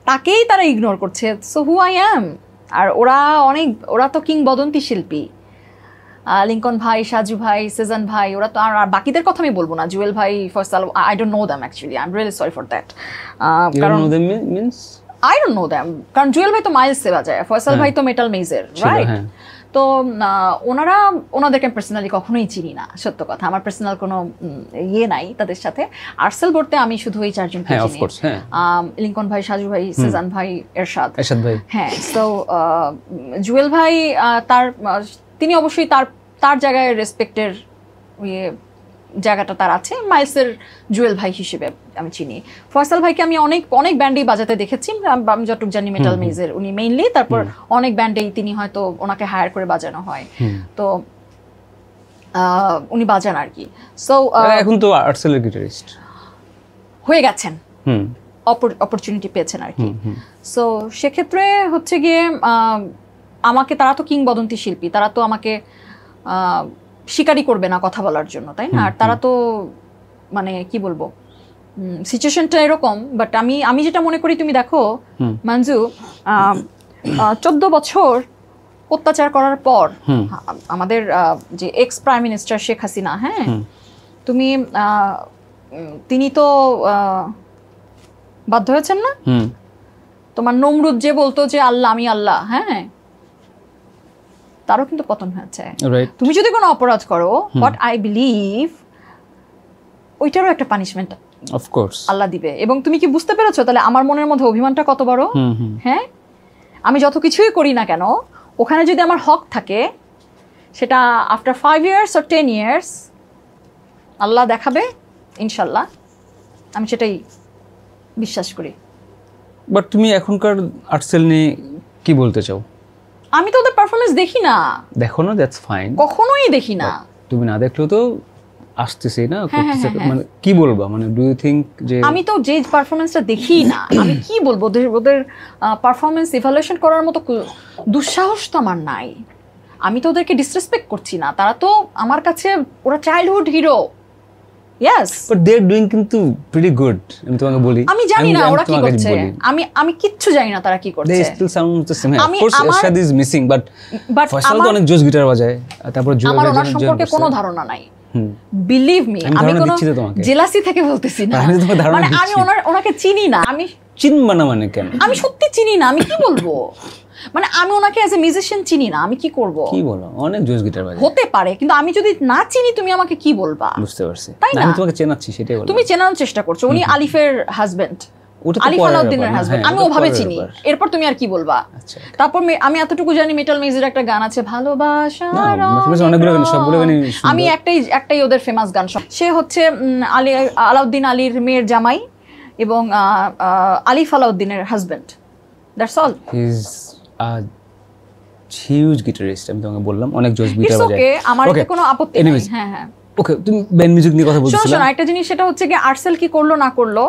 তাকেই তারা ইগনোর করছে। So who I am? আর ওরা তো কিংবদন্তি শিল্পী, লিংকন ভাই, সাজু ভাই, সেজান ভাই, ওরা তো, আর বাকিদের কথা আমি বলবো না, জুয়েল ভাই, Faisal, I don't know them actually, I am really sorry for that. কারণ আই ডোন্ট নো দ্যাম, কারণ জুয়েল ভাই তো মাইলসে বাজায়, ফয়সাল ভাই তো মেটাল মেজের, রাইট? তো ওনাদেরকে পার্সোনালি কখনোই চিনি না, সত্য কথা। আমার পার্সোনাল কোনো ইয়ে নাই তাদের সাথে। আর্টসেল বলতে আমি শুধু এই চারজনকে চিনি, লিংকন ভাই, সাজু ভাই, সেজান ভাই, এরশাদ ভাই। হ্যাঁ, তো জুয়েল ভাই তিনি অবশ্যই তার জায়গায় রেসপেক্টের জায়গাটা তার আছে, মাইলসের জুয়েল ভাই হিসেবে আমি চিনি। ফয়সাল ভাইকে আমি অনেক অনেক ব্যান্ডেই বাজাতে দেখেছি, আমি যতটুকু জানি মেটাল মেজের উনি মেইনলি, তারপর অনেক ব্যান্ডেই তিনি হয়তো ওনাকে হায়ার করে বাজানো হয়, তো উনি বাজান আর কি। সো এখন তো আর্টসেলের গিটারিস্ট হয়ে গেছেন, অপরচুনিটি পেয়েছেন আর কি। সো সেক্ষেত্রে হচ্ছে গিয়ে আমাকে, তারা তো কিংবদন্তি শিল্পী, তারা তো আমাকে স্বীকারই করবে না কথা বলার জন্য, তাই না? আর তারা তো, মানে কি বলবো, সিচুয়েশনটা এরকম। বাট আমি যেটা মনে করি, তুমি দেখো মঞ্জু, 14 বছর অত্যাচার করার পর আমাদের যে x prime minister Sheikh Hasina, হ্যাঁ, তিনি তো বাধ্য হয়েছেন না? তোমার নমরুদ যে বলতো যে আল্লাহ, আমি আল্লাহ, হ্যাঁ, তারও কিন্তু পতন হয়েছে। তুমি যদি কোনো অপরাধ করো, হোয়াট আই বিলিভ, ওইটারও একটা পানিশমেন্ট অফকোর্স আল্লাহ দিবে। এবং তুমি কি বুঝতে পেরেছো তাহলে আমার মনের মধ্যে অভিমানটা কত বড়? হ্যাঁ, আমি যত কিছুই করি না কেন, ওখানে যদি আমার হক থাকে, সেটা আফটার 5 years or 10 years আল্লাহ দেখাবে ইনশাল্লাহ, আমি সেটাই বিশ্বাস করি। বাট তুমি এখনকার আর্টসেল নিয়ে কি বলতে চাও? আমি তো ওদের পারফরমেন্স দেখি না। দেখো না, দ্যাটস ফাইন, কখনোই দেখি না। তুমি না দেখলেও তো আসতেছে না, মানে কি বলবা, মানে ডু ইউ থিংক যে আমি তো যে পারফরমেন্সটা দেখি না, আমি কি বলবো, ওদের পারফরমেন্স ইভালুয়েশন করার মতো দুঃসাহস তো আমার নাই। আমি তো ওদেরকে ডিসরেসপেক্ট করছি না, তারা তো আমার কাছে, ওরা childhood hero. Yes, but they are doing কিন্তু প্রিটি গুড। আমি তোমাকে বলি, আমি জানি না ওরা কি করছে, আমি কিচ্ছু জানি না তারা কি করছে। They still sound the same. Of course Ershad is missing, but Faisal তো অনেক জোস গিটার বাজায়। তারপর জুয়েল ভাই, আমার সম্পর্কে কোনো ধারণা নাই, বিলিভ মি। আমি কোনো জেলাসি থেকে বলতেছি না, মানে আমি ওনাকে চিনি না। আমি চিনবা না মানে কেন? আমি সত্যি চিনি না, আমি কি বলবো, মানে আমি ওনাকে অ্যাজ এ মিউজিশিয়ান চিনি না, আমি কি করব? কি বলো, অনেক জোস গিটার বাজায়, হতে পারে, কিন্তু আমি যদি না চিনি তুমি আমাকে কি বলবা? বুঝতে পারছি, আমি তোমাকে চেনাচ্ছি, সেটাই বলছি। তুমি চেনানোর চেষ্টা করছো, উনি আলিফের হাজবেন্ড, আলিফ আলাউদ্দিনের হাজবেন্ড, আমি ওভাবে চিনি। এরপর তুমি আর কি বলবা? তারপর আমি এতটুকু জানি মেটাল মেজের একটা গান আছে, ভালোবাসা, আমি একটাই ওদের ফেমাস গান, সে হচ্ছে আলাউদ্দিন আলীর মেয়ের জামাই এবং আলিফ আলাউদ্দিনের husband. That's all. He is a huge guitarist, আমি তোমাকে বললাম অনেক জোস গিটার বাজায়। ওকে, আমার এতে কোনো আপত্তি নেই। হ্যাঁ হ্যাঁ ওকে, তুমি ব্যান্ড মিউজিক নিয়ে কথা বলছিলা। শোনো একটা জিনিস, সেটা হচ্ছে কি আর্টসেল কি করলো না করলো,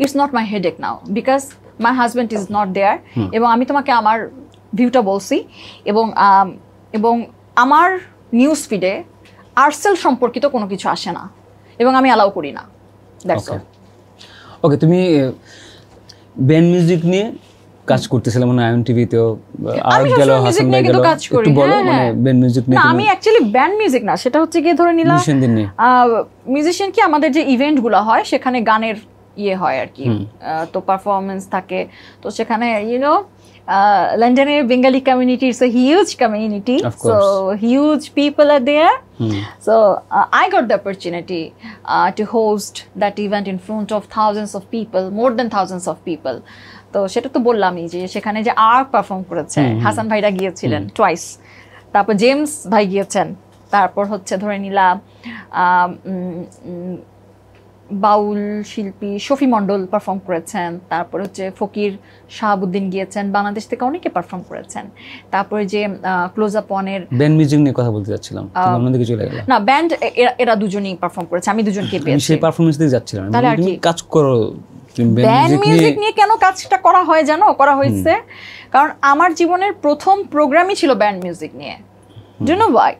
it's not my headache now, because my husband is not there. এবং আমি তোমাকে আমার ভিউটা বলছি, এবং এবং আমার নিউজ ফিডে আর্টসেল সম্পর্কিত কোনো কিছু আসে না, এবং আমি অ্যালাউ করি না। That's all. ওকে, তুমি ব্যান্ড মিউজিক নিয়ে কাজ করতেছিলে মানে আয়ন টিভিতেও, আর গেল হাসান ভাই গেল, একটু বলো মানে ব্যান্ড মিউজিক নিয়ে। না, আমি অ্যাকচুয়ালি ব্যান্ড মিউজিক না, সেটা হচ্ছে গিয়ে ধরে নিলাম মিউজিশিয়ান কি আমাদের যে ইভেন্টগুলো হয় সেখানে গানের ইয়ে হয় আর কি, তো পারফরমেন্স থাকে, তো সেখানে ইউনো লন্ডনের Bengali community it's a huge community, so huge people are there. So I got the opportunity to host that event in front of thousands of people, more than thousands of people. তো সেটা তো বললামই যে সেখানে যে আর perform করেছে, হাসান ভাইরা গিয়েছিলেন টুয়াইস, তারপর জেমস ভাই গিয়েছেন, তারপর হচ্ছে ধরে নিলাম বাউল শিল্পী শফি মন্ডল পারফর্ম করেছেন, তারপর হচ্ছে ফকির শাহাবুদ্দিন গিয়েছেন, বাংলাদেশ থেকে অনেকে পারফর্ম করেছেন, তারপরে যে ক্লোজ আপ ওয়ানের ব্যান্ড মিউজিক নিয়ে কথা বলতে যাচ্ছিলাম, তুমি অন্যদিকে চলে গেলে। না, ব্যান্ড এরা দুজনেই পারফর্ম করেছে, আমি দুজনকে পেয়েছি, সেই পারফরম্যান্স দিকে যাচ্ছিলাম। তুমি কাজ করো ব্যান্ড মিউজিক নিয়ে, কেন কাজটা করা হয় জানো? করা হয়েছে কারণ আমার জীবনের প্রথম প্রোগ্রামই ছিল ব্যান্ড মিউজিক নিয়ে। Do no Y?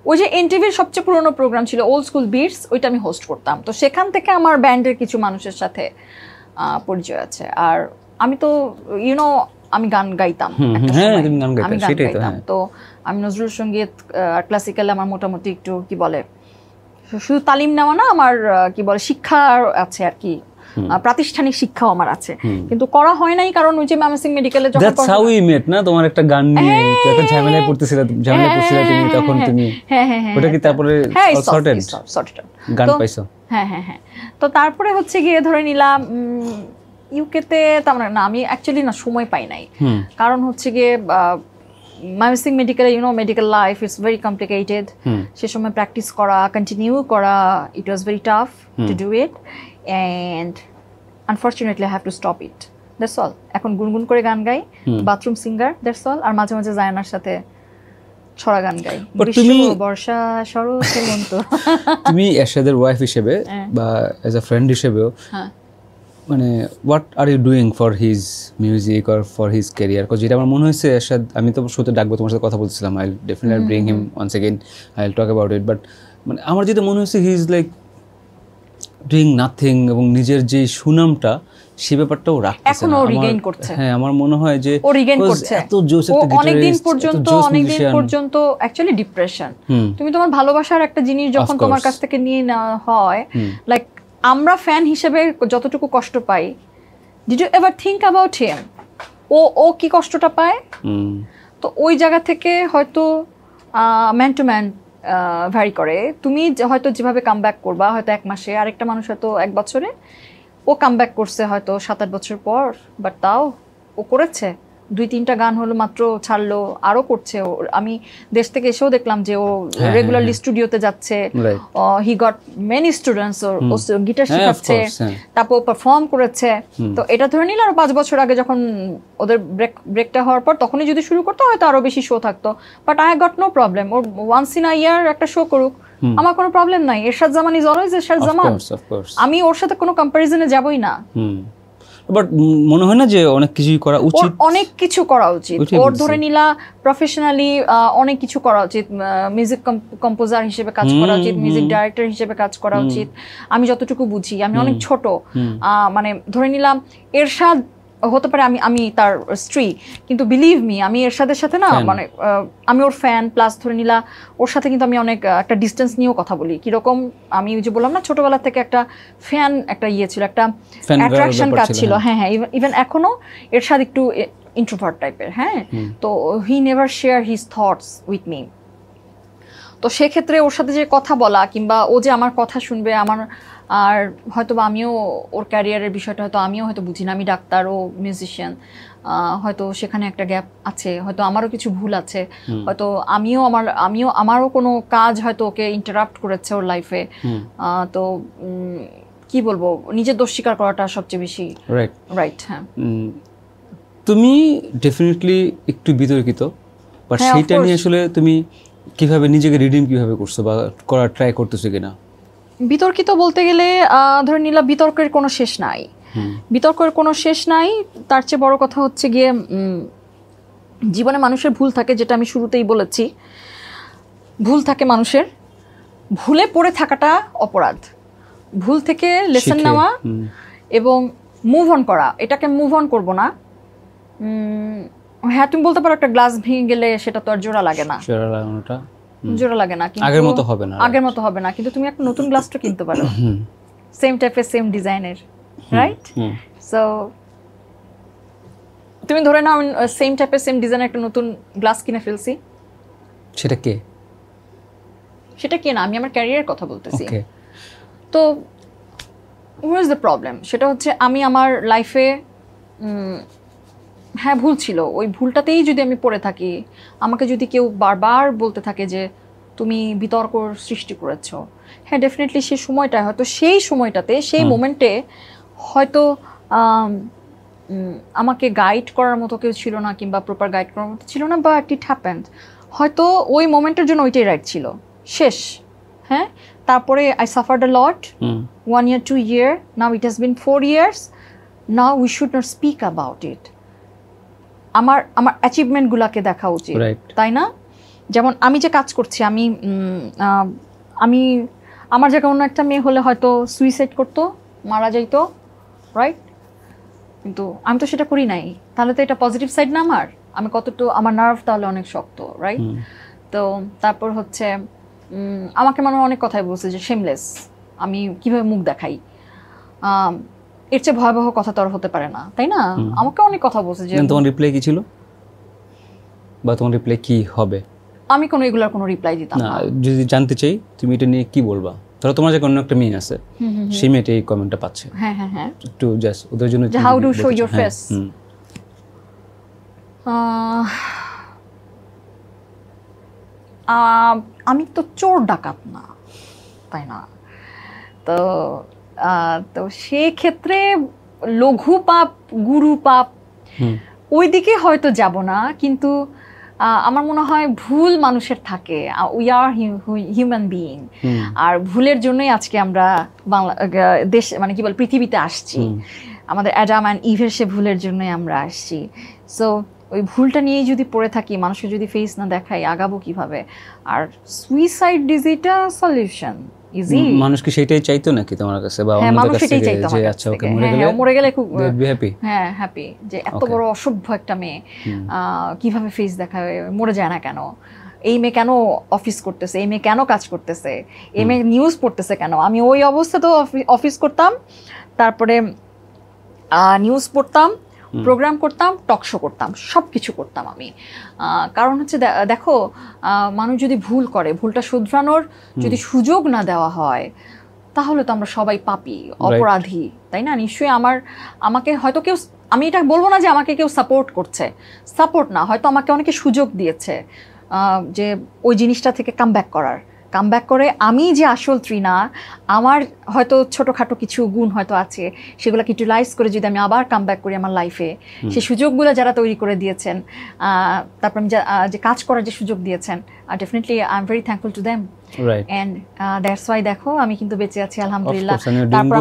ওই যে এনটিভির সবচেয়ে পুরনো প্রোগ্রাম ছিল ওল্ড স্কুল বিটস, ওইটা আমি হোস্ট করতাম, তো সেখান থেকে আমার ব্যান্ডের কিছু মানুষের সাথে পরিচয় আছে। আর আমি তো ইউনো আমি গান গাইতাম, আমি গান গাইতাম, তো আমি নজরুল সঙ্গীত আর ক্লাসিক্যাল আমার মোটামুটি একটু কি বলে শুধু তালিম নেওয়া না, আমার কি বলে শিক্ষা আছে আর কি, প্রাতিষ্ঠানিক শিক্ষাও আমার আছে, কিন্তু করা হয় নাই কারণ ওই যে ময়মনসিংহ মেডিকেলে যখন দ্যাটস হাউ উই মেট না, তোমার একটা গান নিয়ে একটা ঝামেলায় পড়তেছিলে তুমি, তখন তুমি ওটা কি তারপরে সর্টেড গান পাইছো? হ্যাঁ হ্যাঁ হ্যাঁ। তো তারপরে হচ্ছে গিয়ে ধরে নিলাম ইউকেতে, তার না আমি অ্যাকচুয়ালি না সময় পাই নাই, কারণ হচ্ছে গিয়ে Mymensingh medical, you know medical life it's very complicated, সে সময় প্র্যাকটিস করা, কন্টিনিউ করা, it was very tough to do it, and unfortunately I have to stop it. That's all. এখন গুনগুন করে গান গাই, বাথরুম সিঙ্গার, দ্যাটস অল। আর মাঝে মাঝে জায়নার সাথে ছড়া গান গাই, বর্ষা শরৎ হেমন্ত। তুমি এরশাদের ওয়াইফ হিসেবে বা অ্যাজ আ ফ্রেন্ড হিসেবেও মানে what are you doing for his music or for his career? যেটা আমার মনে হয়েছে এরশাদ, আমি তো শোতে ডাকবো, তোমার সাথে কথা বলছিলাম, I definitely bring him once again, I will talk about it, but মানে আমার যেটা মনে হয়েছে he is like doing nothing, এবং নিজের যে সুনামটা সেই ব্যাপারটাও রাখতেছে, এখনো রিগেইন করছে। হ্যাঁ, আমার মনে হয় যে ও রিগেইন করছে, এত জোস একটা গিটারিস্ট, অনেকদিন পর্যন্ত অ্যাকচুয়ালি ডিপ্রেশন। তুমি তোমার ভালোবাসার একটা জিনিস যখন তোমার কাছ থেকে নিয়ে নেওয়া হয়, লাইক আমরা ফ্যান হিসেবে যতটুকু কষ্ট পাই, did you ever think about him? ও কি কষ্টটা পায়? তো ওই জায়গা থেকে হয়তো ম্যান টু ম্যান ভ্যারি করে। তুমি হয়তো যেভাবে কাম ব্যাক করবা, হয়তো 1 মাসে, আরেকটা মানুষ হয়তো 1 বছরে, ও কাম ব্যাক করছে হয়তো 7-8 বছর পর, বাট তাও ও করেছে, 2-3টা গান হলো মাত্র ছাড়লো, আরো করছে। আমি দেশ থেকে এসেও দেখলাম যে ও রেগুলারলি স্টুডিওতে যাচ্ছে, হি গট মেনি স্টুডেন্টস, ও গিটার শেখাচ্ছে, তারপর পারফর্ম করেছে। তো এটা ধরে নিলে আরো 5 বছর আগে যখন ওদের ব্রেকটা হওয়ার পর তখনই যদি শুরু করতো হয়তো আরো বেশি শো থাকতো, but I got no problem. ওর ওয়ান্স ইন আ ইয়ার একটা শো করুক, আমার কোনো প্রবলেম নাই। এরশাদ জামান ইজ অলওয়েজ এরশাদ জামান, আমি ওর সাথে কোনো কম্পারিজনে যাবই না। বাট মনে হয় না যে অনেক কিছুই করা উচিত? অনেক কিছু করা উচিত ওর, ধরে নিলা প্রফেশনালি অনেক কিছু করা উচিত, মিউজিক কম্পোজার হিসেবে কাজ করা উচিত, মিউজিক ডাইরেক্টর হিসেবে কাজ করা উচিত। আমি যতটুকু বুঝি, আমি অনেক ছোট, মানে ধরে নিলাম এরশাদ হতে পারে আমি তার স্ত্রী, কিন্তু বিলিভ মি আমি এরশাদের সাথে না, মানে আমি ওর ফ্যান, প্লাস ধরে নিলা ওর সাথে কিন্তু আমি অনেক একটা ডিস্টেন্স নিয়েও কথা বলি। কিরকম, আমি যে বললাম না ছোটবেলা থেকে একটা ফ্যান, একটা ইয়ে ছিল, একটা অ্যাট্রাকশন কাজ ছিল। হ্যাঁ হ্যাঁ, ইভেন এখনো এরশাদ একটু ইন্ট্রোভার্ট টাইপের, হ্যাঁ, তো he never share his thoughts with me. তো সেক্ষেত্রে ওর সাথে যে কথা বলা, কিংবা ও যে আমার কথা শুনবে, আমার আর হয়তো বা আমিও ওর ক্যারিয়ারের বিষয়টা হয়তো আমিও হয়তো বুঝি না, আমি ডাক্তার ও মিউজিশিয়ান, হয়তো সেখানে একটা গ্যাপ আছে, হয়তো আমারও কিছু ভুল আছে, হয়তো আমারও কোনো কাজ হয়তো ওকে ইন্টারাপ্ট করেছে ওর লাইফে। তো কি বলবো, নিজের দোষ স্বীকার করাটা সবচেয়ে বেশি রাইট। হ্যাঁ, তুমি ডেফিনেটলি একটু বিতর্কিত, বাট হ্যাঁ, of সেইটা নিয়ে course. আসলে তুমি কিভাবে নিজেকে রিডিম কিভাবে করছো বা করার ট্রাই করতেছো কিনা? বিতর্কিত বলতে গেলে ধরে নিলাম বিতর্কের কোনো শেষ নাই, বিতর্কের কোনো শেষ নাই। তার চেয়ে বড় কথা হচ্ছে গিয়ে জীবনে মানুষের ভুল থাকে, যেটা আমি শুরুতেই বলেছি, ভুল থাকে মানুষের, ভুলে পড়ে থাকাটা অপরাধ, ভুল থেকে লেসন নেওয়া এবং মুভ অন করা। এটাকে মুভ অন করবো না। হ্যাঁ, তুমি বলতে পারো একটা গ্লাস ভেঙে গেলে সেটা তো আর জোড়া লাগে না, জোড়া লাগে না, কিন্তু আগের মতো হবে না, আগের মতো হবে না, কিন্তু তুমি একটা নতুন গ্লাসটা কিনতে পারো, সেম টাইপের সেম ডিজাইনের, রাইট? সো তুমি ধরে নাও সেম টাইপের সেম ডিজাইনের একটা নতুন গ্লাস কিনে ফেলছি, সেটা কে? সেটা কে না, আমি আমার ক্যারিয়ারের কথা বলতেছি। তো হোয়াট ইজ দ্য প্রবলেম? সেটা হচ্ছে আমি আমার লাইফে হ্যাঁ ভুল ছিল, ওই ভুলটাতেই যদি আমি পড়ে থাকি, আমাকে যদি কেউ বারবার বলতে থাকে যে তুমি বিতর্ক সৃষ্টি করেছো, হ্যাঁ ডেফিনেটলি সেই সময়টা হয়তো, সেই সময়টাতে সেই মোমেন্টে হয়তো আমাকে গাইড করার মতো কেউ ছিল না, কিংবা প্রপার গাইড করার মতো ছিল না, বাট ইট হ্যাপেন্ড। হয়তো ওই মোমেন্টের জন্য ওইটাই রাইট ছিল, শেষ। হ্যাঁ, তারপরে I suffered a lot, 1 year 2 year, now it has been 4 years, now we should not speak about it. আমার অ্যাচিভমেন্টগুলোকে দেখা উচিত, তাই না? যেমন আমি যে কাজ করছি, আমি আমার জায়গায় অন্য একটা মেয়ে হলে হয়তো সুইসাইড করতো, মারা যাইতো, রাইট? কিন্তু আমি তো সেটা করি নাই, তাহলে তো এটা পজিটিভ সাইড না আমার। আমি কতটুকু, আমার নার্ভ তাহলে অনেক শক্ত, রাইট? তো তারপর হচ্ছে আমাকে মানুষ অনেক কথাই বলছে যে শেমলেস, আমি কিভাবে মুখ দেখাই, এর চেয়ে ভয়াবহ কথা তো আর হতে পারে না, তাই না? আমাকে অনেক কথা বলছে। যে তোমার রিপ্লাই কি ছিল বা তোমার রিপ্লাই কি হবে? আমি কোনো এগুলার কোনো রিপ্লাই দিতাম না। যদি জানতে চাই তুমি এটা নিয়ে কি বলবা, ধরো তোমার যে অন্য একটা মেয়ে আছে, সেই মেয়েটা এই কমেন্টটা পাচ্ছে, হ্যাঁ হ্যাঁ হ্যাঁ, একটু জাস্ট ওদের জন্য how do show your face. আমি তো চোর ডাকাত না, তাই না? তো তো সেক্ষেত্রে লঘু পাপ গুরু পাপ ওই দিকে হয়তো যাব না, কিন্তু আমার মনে হয় ভুল মানুষের থাকে, উই আর হিউম্যান বিইং, আর ভুলের জন্যই আজকে আমরা বাংলা দেশ মানে কি বল পৃথিবীতে আসছি, আমাদের অ্যাডাম অ্যান্ড ইভের সে ভুলের জন্যই আমরা আসছি। সো ওই ভুলটা নিয়েই যদি পড়ে থাকি, মানুষকে যদি ফেস না দেখাই, আগাবো কিভাবে? আর সুইসাইড ইজ এটা সলিউশন ইজি? মানুষ কি সেটাই চাইতো নাকি তোমার কাছে, বা অন্যদের কাছে যে আচ্ছা ওকে মরে গেলে খুব হ্যাপি? হ্যাঁ হ্যাপি, যে এত বড় অসভ্য একটা মেয়ে কিভাবে ফেস দেখাবে, মরে যায় না কেন? এই মেয়ে কেন অফিস করতেছে, এই মেয়ে কেন কাজ করতেছে, এই মেয়ে নিউজ পড়তেছে কেন? আমি ওই অবস্থাতেও অফিস করতাম, তারপরে নিউজ পড়তাম, প্রোগ্রাম করতাম, টক শো করতাম, সব কিছু করতাম আমি। কারণ হচ্ছে দেখো, মানুষ যদি ভুল করে, ভুলটা শুধরানোর যদি সুযোগ না দেওয়া হয়, তাহলে তো আমরা সবাই পাপী, অপরাধী, তাই না? নিশ্চয়ই আমাকে হয়তো কেউ, আমি এটা বলবো না যে আমাকে কেউ সাপোর্ট করছে, সাপোর্ট না, হয়তো আমাকে অনেকে সুযোগ দিয়েছে যে ওই জিনিসটা থেকে কামব্যাক করার, কামব্যাক করে আমি যে আসল ত্রিনা, আমার হয়তো ছোটোখাটো কিছু গুণ হয়তো আছে, সেগুলোকে ইউটিলাইজ করে যদি আমি আবার কামব্যাক করি আমার লাইফে, সেই সুযোগগুলো যারা তৈরি করে দিয়েছেন, তারপর আমি যে কাজ করার যে সুযোগ দিয়েছেন, definitely I am very thankful to them, and that's why দেখো আমি কিন্তু বেঁচে আছি আলহামদুলিল্লাহ। তারপর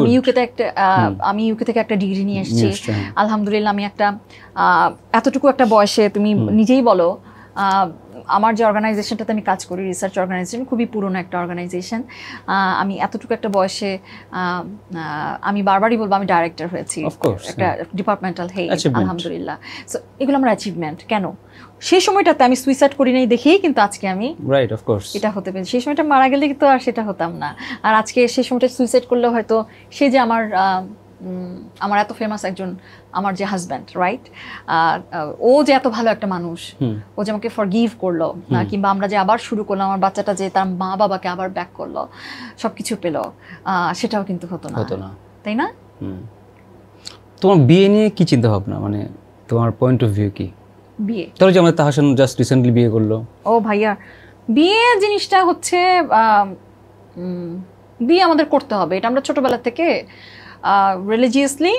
আমি ইউকে থেকে একটা ডিগ্রি নিয়ে এসেছি আলহামদুলিল্লাহ। আমি একটা এতটুকু একটা বয়সে, তুমি নিজেই বলো, আমার যে অর্গানাইজেশনটাতে আমি কাজ করি, রিসার্চ অর্গানাইজেশন, খুবই পুরনো একটা অর্গানাইজেশন, আমি এতটুকু একটা বয়সে, আমি বারবারই বলবো আমি ডাইরেক্টর হয়েছি, একটা ডিপার্টমেন্টাল হেড, আলহামদুলিল্লাহ। সো এগুলো আমার অ্যাচিভমেন্ট। কেন? সেই সময়টাতে আমি সুইসাইড করি নাই দেখেই কিন্তু আজকে আমি এটা হতে পেরেছি। সেই সময়টা মারা গেলে কিন্তু আর সেটা হতাম না। আর আজকে সেই সময়টা সুইসাইড করলেও হয়তো সে যে আমার এত ফেমাস একজন, আমার যে হাজব্যান্ড, রাইট, ও যে এত ভালো একটা মানুষ, ও যে আমাকে ফরগিভ করলো, কিংবা আমরা যে আবার শুরু করলাম, আমার বাচ্চাটা যে তার মা বাবাকে আবার ব্যাক করলো, সবকিছু পেলো, সেটাও কিন্তু হতো না, তাই না? তোমার বিয়ে নিয়ে কি চিন্তা ভাবনা, মানে তোমার পয়েন্ট অফ ভিউ কি? বিয়ে, ধরো যে আমাদের তাহসান জাস্ট রিসেন্টলি বিয়ে করলো। ও ভাইয়া, বিয়ে জিনিসটা হচ্ছে, বিয়ে আমাদের করতে হবে, এটা আমরা ছোটবেলা থেকে রিলিজিয়াসলি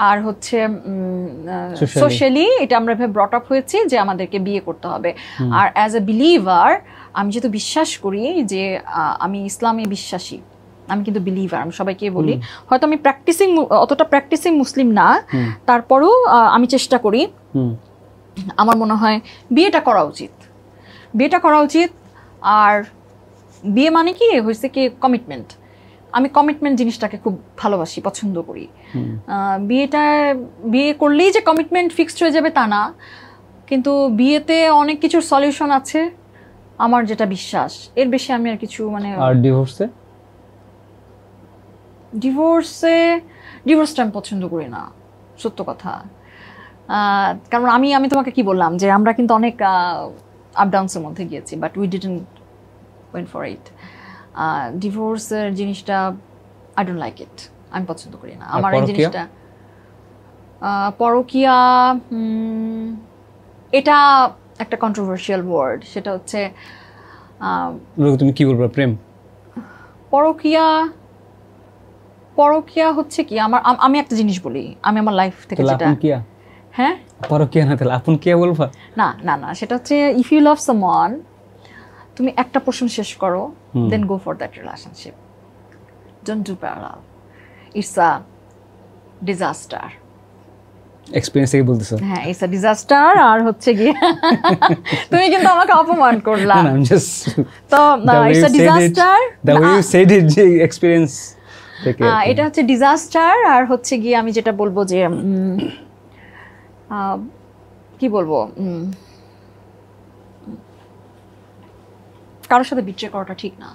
আর হচ্ছে সোশ্যালি এটা আমরা ব্রট আপ হয়েছি যে আমাদেরকে বিয়ে করতে হবে। আর অ্যাজ এ বিলিভার আমি যেহেতু বিশ্বাস করি যে আমি ইসলামে বিশ্বাসী, আমি কিন্তু বিলিভার, আমি সবাইকে বলি, হয়তো আমি অতটা প্র্যাকটিসিং মুসলিম না, তারপরও আমি চেষ্টা করি, আমার মনে হয় বিয়েটা করা উচিত। আর বিয়ে মানে কি হয়েছে কি কমিটমেন্ট, আমি কমিটমেন্ট জিনিসটাকে খুব ভালোবাসি, পছন্দ করি। বিয়ে করলেই যে কমিটমেন্ট ফিক্সড হয়ে যাবে তা না, কিন্তু বিয়েতে অনেক কিছুর সলিউশন আছে আমার যেটা বিশ্বাস, এর বেশি আমি আর কিছু মানে। আর ডিভোর্সটা আমি পছন্দ করি না, সত্য কথা। কারণ আমি তোমাকে কি বললাম যে আমরা কিন্তু অনেক আপ ডাউনসের মধ্যে গিয়েছি, but we didn't went for it. ডিভোর্সের জিনিসটা আই ডোন্ট লাইক ইট, আমি পছন্দ করি না। আমার এই জিনিসটা পরকীয়া, এটা একটা কন্ট্রোভার্সিয়াল ওয়ার্ড। সেটা হচ্ছে তুমি কি বলবো, প্রেম? পরকীয়া হচ্ছে কি, আমি একটা জিনিস বলি, আমি আমার লাইফ থেকে যেটা। হ্যাঁ, পরকীয়া না, তাহলে আপন কিয়া বলবা? না, সেটা হচ্ছে ইফ ইউ লাভ সামওয়ান, তুমি একটা পোর্শন শেষ করো, then go for that relationship, don't do parallel, it's a disaster. Experience থেকে বলতেছো? হ্যাঁ, ইটস আ ডিজাস্টার। আর হচ্ছে কি, তুমি কিন্তু আমাকে অপমান করলা। না, আমি জাস্ট, তো it's a disaster, the way you said it, যে এক্সপেরিয়েন্স থেকে এটা হচ্ছে ডিজাস্টার। আর হচ্ছে কি আমি যেটা বলবো যে কি বলবো, কারোর সাথে বিট্রে করাটা ঠিক না।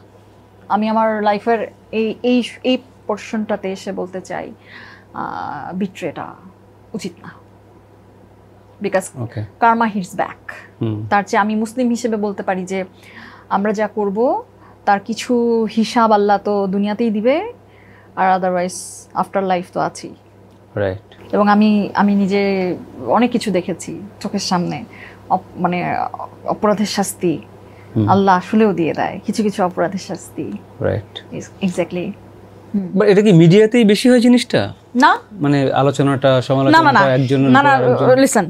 আমি আমার লাইফের এই পোর্শনটাতে এসে বলতে চাই বিট্রেটা উচিত না, বিকজ কার্মা হিটস ব্যাক। তার চেয়ে আমি মুসলিম হিসেবে বলতে পারি যে আমরা যা করব তার কিছু হিসাব আল্লাহ তো দুনিয়াতেই দিবে, আর আদারওয়াইজ আফটার লাইফ তো আছেই। রাইট। এবং আমি নিজে অনেক কিছু দেখেছি চোখের সামনে, মানে অপরাধের শাস্তি আল্লাহ আসলেও দিয়ে দেয়, কিছু কিছু অপরাধের শাস্তি। Right, exactly. বাট এটা কি মিডিয়াতেই বেশি হয় জিনিসটা? না, মানে আলোচনাটা সমালোচনাটা একজনের না, লিসেন,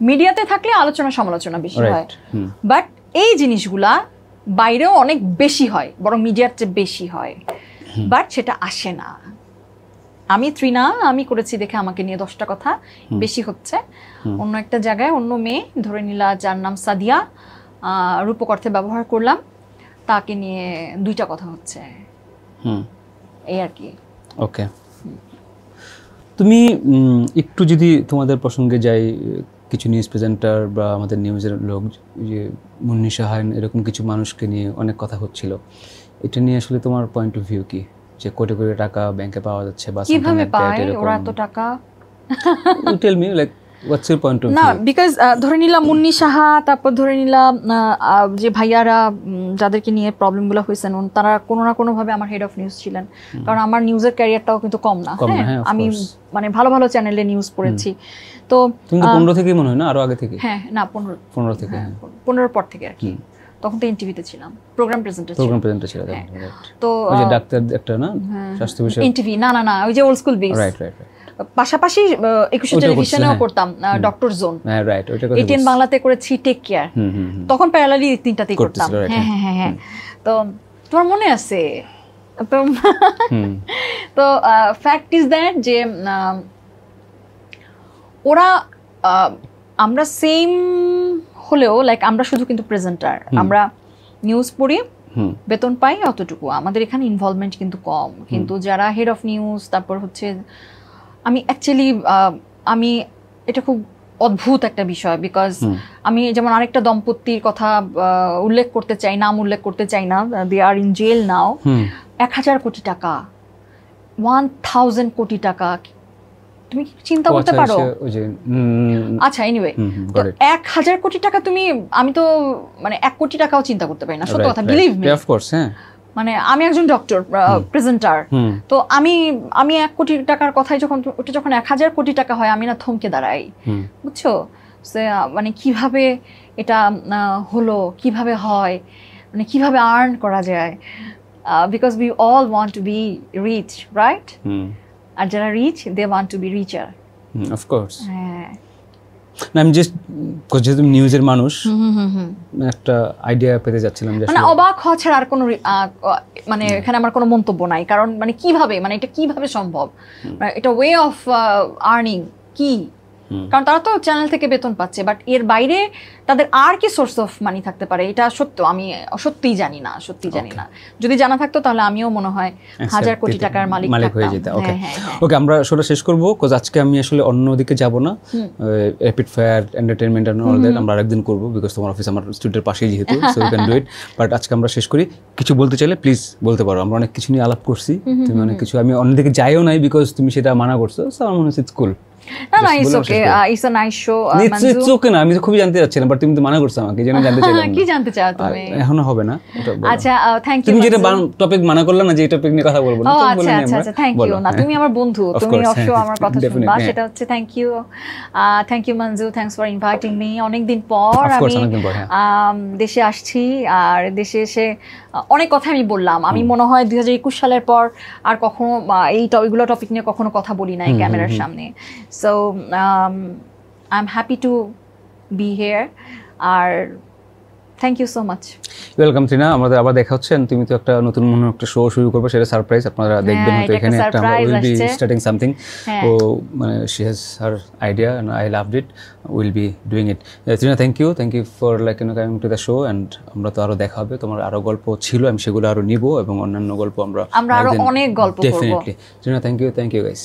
মিডিয়াতে থাকলে আলোচনা সমালোচনা বেশি হয়, বাট এই জিনিসগুলা বাইরেও অনেক বেশি হয়, বরং মিডিয়ার চেয়ে বেশি হয়, বাট সেটা আসে না। আমি ত্রিনা, আমি করেছি দেখে আমাকে নিয়ে 10টা কথা বেশি হচ্ছে। অন্য একটা জায়গায় অন্য মেয়ে ধরে নিলা, যার নাম সাদিয়া, রূপক অর্থে ব্যবহার করলাম, তাকে নিয়ে 2টা কথা হচ্ছে, এই আর কি। ওকে, তুমি একটু যদি তোমাদের প্রসঙ্গে যাই, কিছু নিউজ প্রেজেন্টার বা আমাদের নিউজের লোক, যে মুন্নি সাহান, এরকম কিছু মানুষকে নিয়ে অনেক কথা হচ্ছিল, এটা নিয়ে আসলে তোমার পয়েন্ট অফ ভিউ কি? যে কোটি কোটি টাকা ব্যাংকে পাওয়া যাচ্ছে, বা কিভাবে পায় ওরা এত টাকা? Tell me, like what's your point of view? না, বিকজ ধরে নিলাম মুন্নি সাহা, তারপর ধরে নিলাম যে ভাইয়ারা যাদেরকে নিয়ে প্রবলেমগুলো হয়েছেন, তারা কোনো না কোনোভাবে আমার হেড অফ নিউজ ছিলেন, কারণ আমার নিউজের ক্যারিয়ারটাও কিন্তু কম না। হ্যাঁ, আমি মানে ভালো ভালো চ্যানেলে নিউজ পড়েছি। তো তুমি 15 থেকেই মনে হয় না, আরো আগে থেকে? হ্যাঁ, না 15 থেকে, 15 পর থেকে আর কি। তখন তো এনটিভিতে ছিলাম, প্রোগ্রাম প্রেজেন্টার ছিল। তো ওই যে ডাক্তার একটা না, স্বাস্থ্য বিষয় এনটিভি, না, ওই যে ওল্ড স্কুল বেস। রাইট। পাশাপাশি 21 টেলিভিশনেও করতাম, ডক্টর জোন। হ্যাঁ, রাইট। ওইটা কথা এটিএন বাংলাতে করেছি, টেক কেয়ার। তখন প্যারালালি 3টাতেই করতাম। হ্যাঁ। তো তোমার মনে আছে? তো ফ্যাক্ট ইজ দ্যাট যে ওরা, আমরা সেম হলেও, লাইক আমরা শুধু কিন্তু প্রেজেন্টার, আমরা নিউজ পড়ি, বেতন পাই অতটুকু, আমাদের এখানে ইনভলভমেন্ট কিন্তু কম। কিন্তু যারা হেড অফ নিউজ, তারপর হচ্ছে আমি অ্যাকচুয়ালি আমি এটা খুব অদ্ভুত একটা বিষয়, বিকজ আমি যেমন আরেকটা দম্পতির কথা উল্লেখ করতে চাই, নাম উল্লেখ করতে চাই না, দে আর ইন জেল নাও। 1000 কোটি টাকা, 1000 কোটি টাকা, তুমি চিন্তা করতে পারো? আচ্ছা, এনিওয়ে, 1000 কোটি টাকা তুমি, আমি তো মানে 1 কোটি টাকাও চিন্তা করতে পারি না, সত্য কথা, বিলিভ মি। অফ কোর্স, হ্যাঁ, মানে আমি একজন ডক্টর, প্রেজেন্টার, তো আমি 1 কোটি টাকার কথাই যখন, ওটা যখন 1000 কোটি টাকা হয়, আমি না থমকে দাঁড়াই, বুঝছো? মানে কিভাবে এটা হলো, কিভাবে হয়, মানে কিভাবে আর্ন করা যায়, because we all want to be rich, right? আর যারা rich they want to be richer. Of course. হ্যাঁ, না আমি জাস্ট যেহেতু নিউজের মানুষ একটা আইডিয়া পেতে যাচ্ছিলাম যে মানে অবাক হওয়া ছাড়া আর কোনো মানে এখানে আমার কোনো মন্তব্য নাই, কারণ মানে কিভাবে, মানে এটা কিভাবে সম্ভব, মানে এটা ওয়ে অফ আর্নিং কি, কারণ তারা তো চ্যানেল থেকে বেতন পাচ্ছে, বাট এর বাইরে তাদের আর কি সোর্স অফ মানি থাকতে পারে এটা সত্য আমি সত্যিই জানি না, যদি জানা থাকতো তাহলে আমিও মনে হয় হাজার কোটি টাকার মালিক হয়ে যেতাম। ওকে ওকে, আমরা শোটা শেষ করবো, বিকজ আজকে আমি আসলে অন্যদিকে যাব না, rapid fire entertainment and all that আমরা আরেকদিন করবো, বিকজ তোমার অফিস আমার স্টুডিওর পাশেই যেহেতু, so you can do it. But আজকে আমরা শেষ করি, কিছু বলতে চাইলে প্লিজ বলতে পারো। আমরা অনেক কিছু নিয়ে আলাপ করছি, তুমি অনেক কিছু, আমি অন্যদিকে যাইও নাই বিকজ তুমি সেটা মানা করছো, সো আমার মনে হচ্ছে ইটস কুল। না it's okay, it's a nice show. It's okay না, আমি তো খুবই জানতে চাচ্ছিলাম, বাট তুমি তো মানা করছো আমাকে, যেন জানতে চাইলাম। কি জানতে চাও তুমি? এখনো হবে না। আচ্ছা থ্যাংক ইউ। তুমি যেটা টপিক মানা করলে না, যে এই টপিক নিয়ে কথা বলবো না, আচ্ছা আচ্ছা থ্যাংক ইউ। না তুমি আমার বন্ধু, তুমি অবশ্যই আমার কথা শুনবা, সেটা হচ্ছে thank you Manju, thanks for inviting me. অনেকদিন পর আমি দেশে আসছি, আর দেশে এসে অনেক কথা আমি বললাম। আমি মনে হয় 2021 সালের পর আর কখনো এইগুলো টপিক নিয়ে কখনো কথা বলি নাই ক্যামেরার সামনে। So I am happy to be here, আর thank you so much. Welcome Trina, আমাদের আবার দেখা হচ্ছে। তুমি তো একটা নতুন একটা শো শুরু করবে, সেটা সারপ্রাইজ, আপনারা দেখবেন হয়তো এখানে একটা উইল বি স্টার্টিং সামথিং। ও মানে she has her idea and I loved it, will be doing it. Trina thank you for like coming to the show, and আমরা তো আরো দেখা হবে, তোমার আরো গল্প ছিল, আমি সেগুলো আরো নিব, এবং অন্যান্য গল্প আমরা আরো অনেক গল্প করব। Definitely Trina, thank you guys.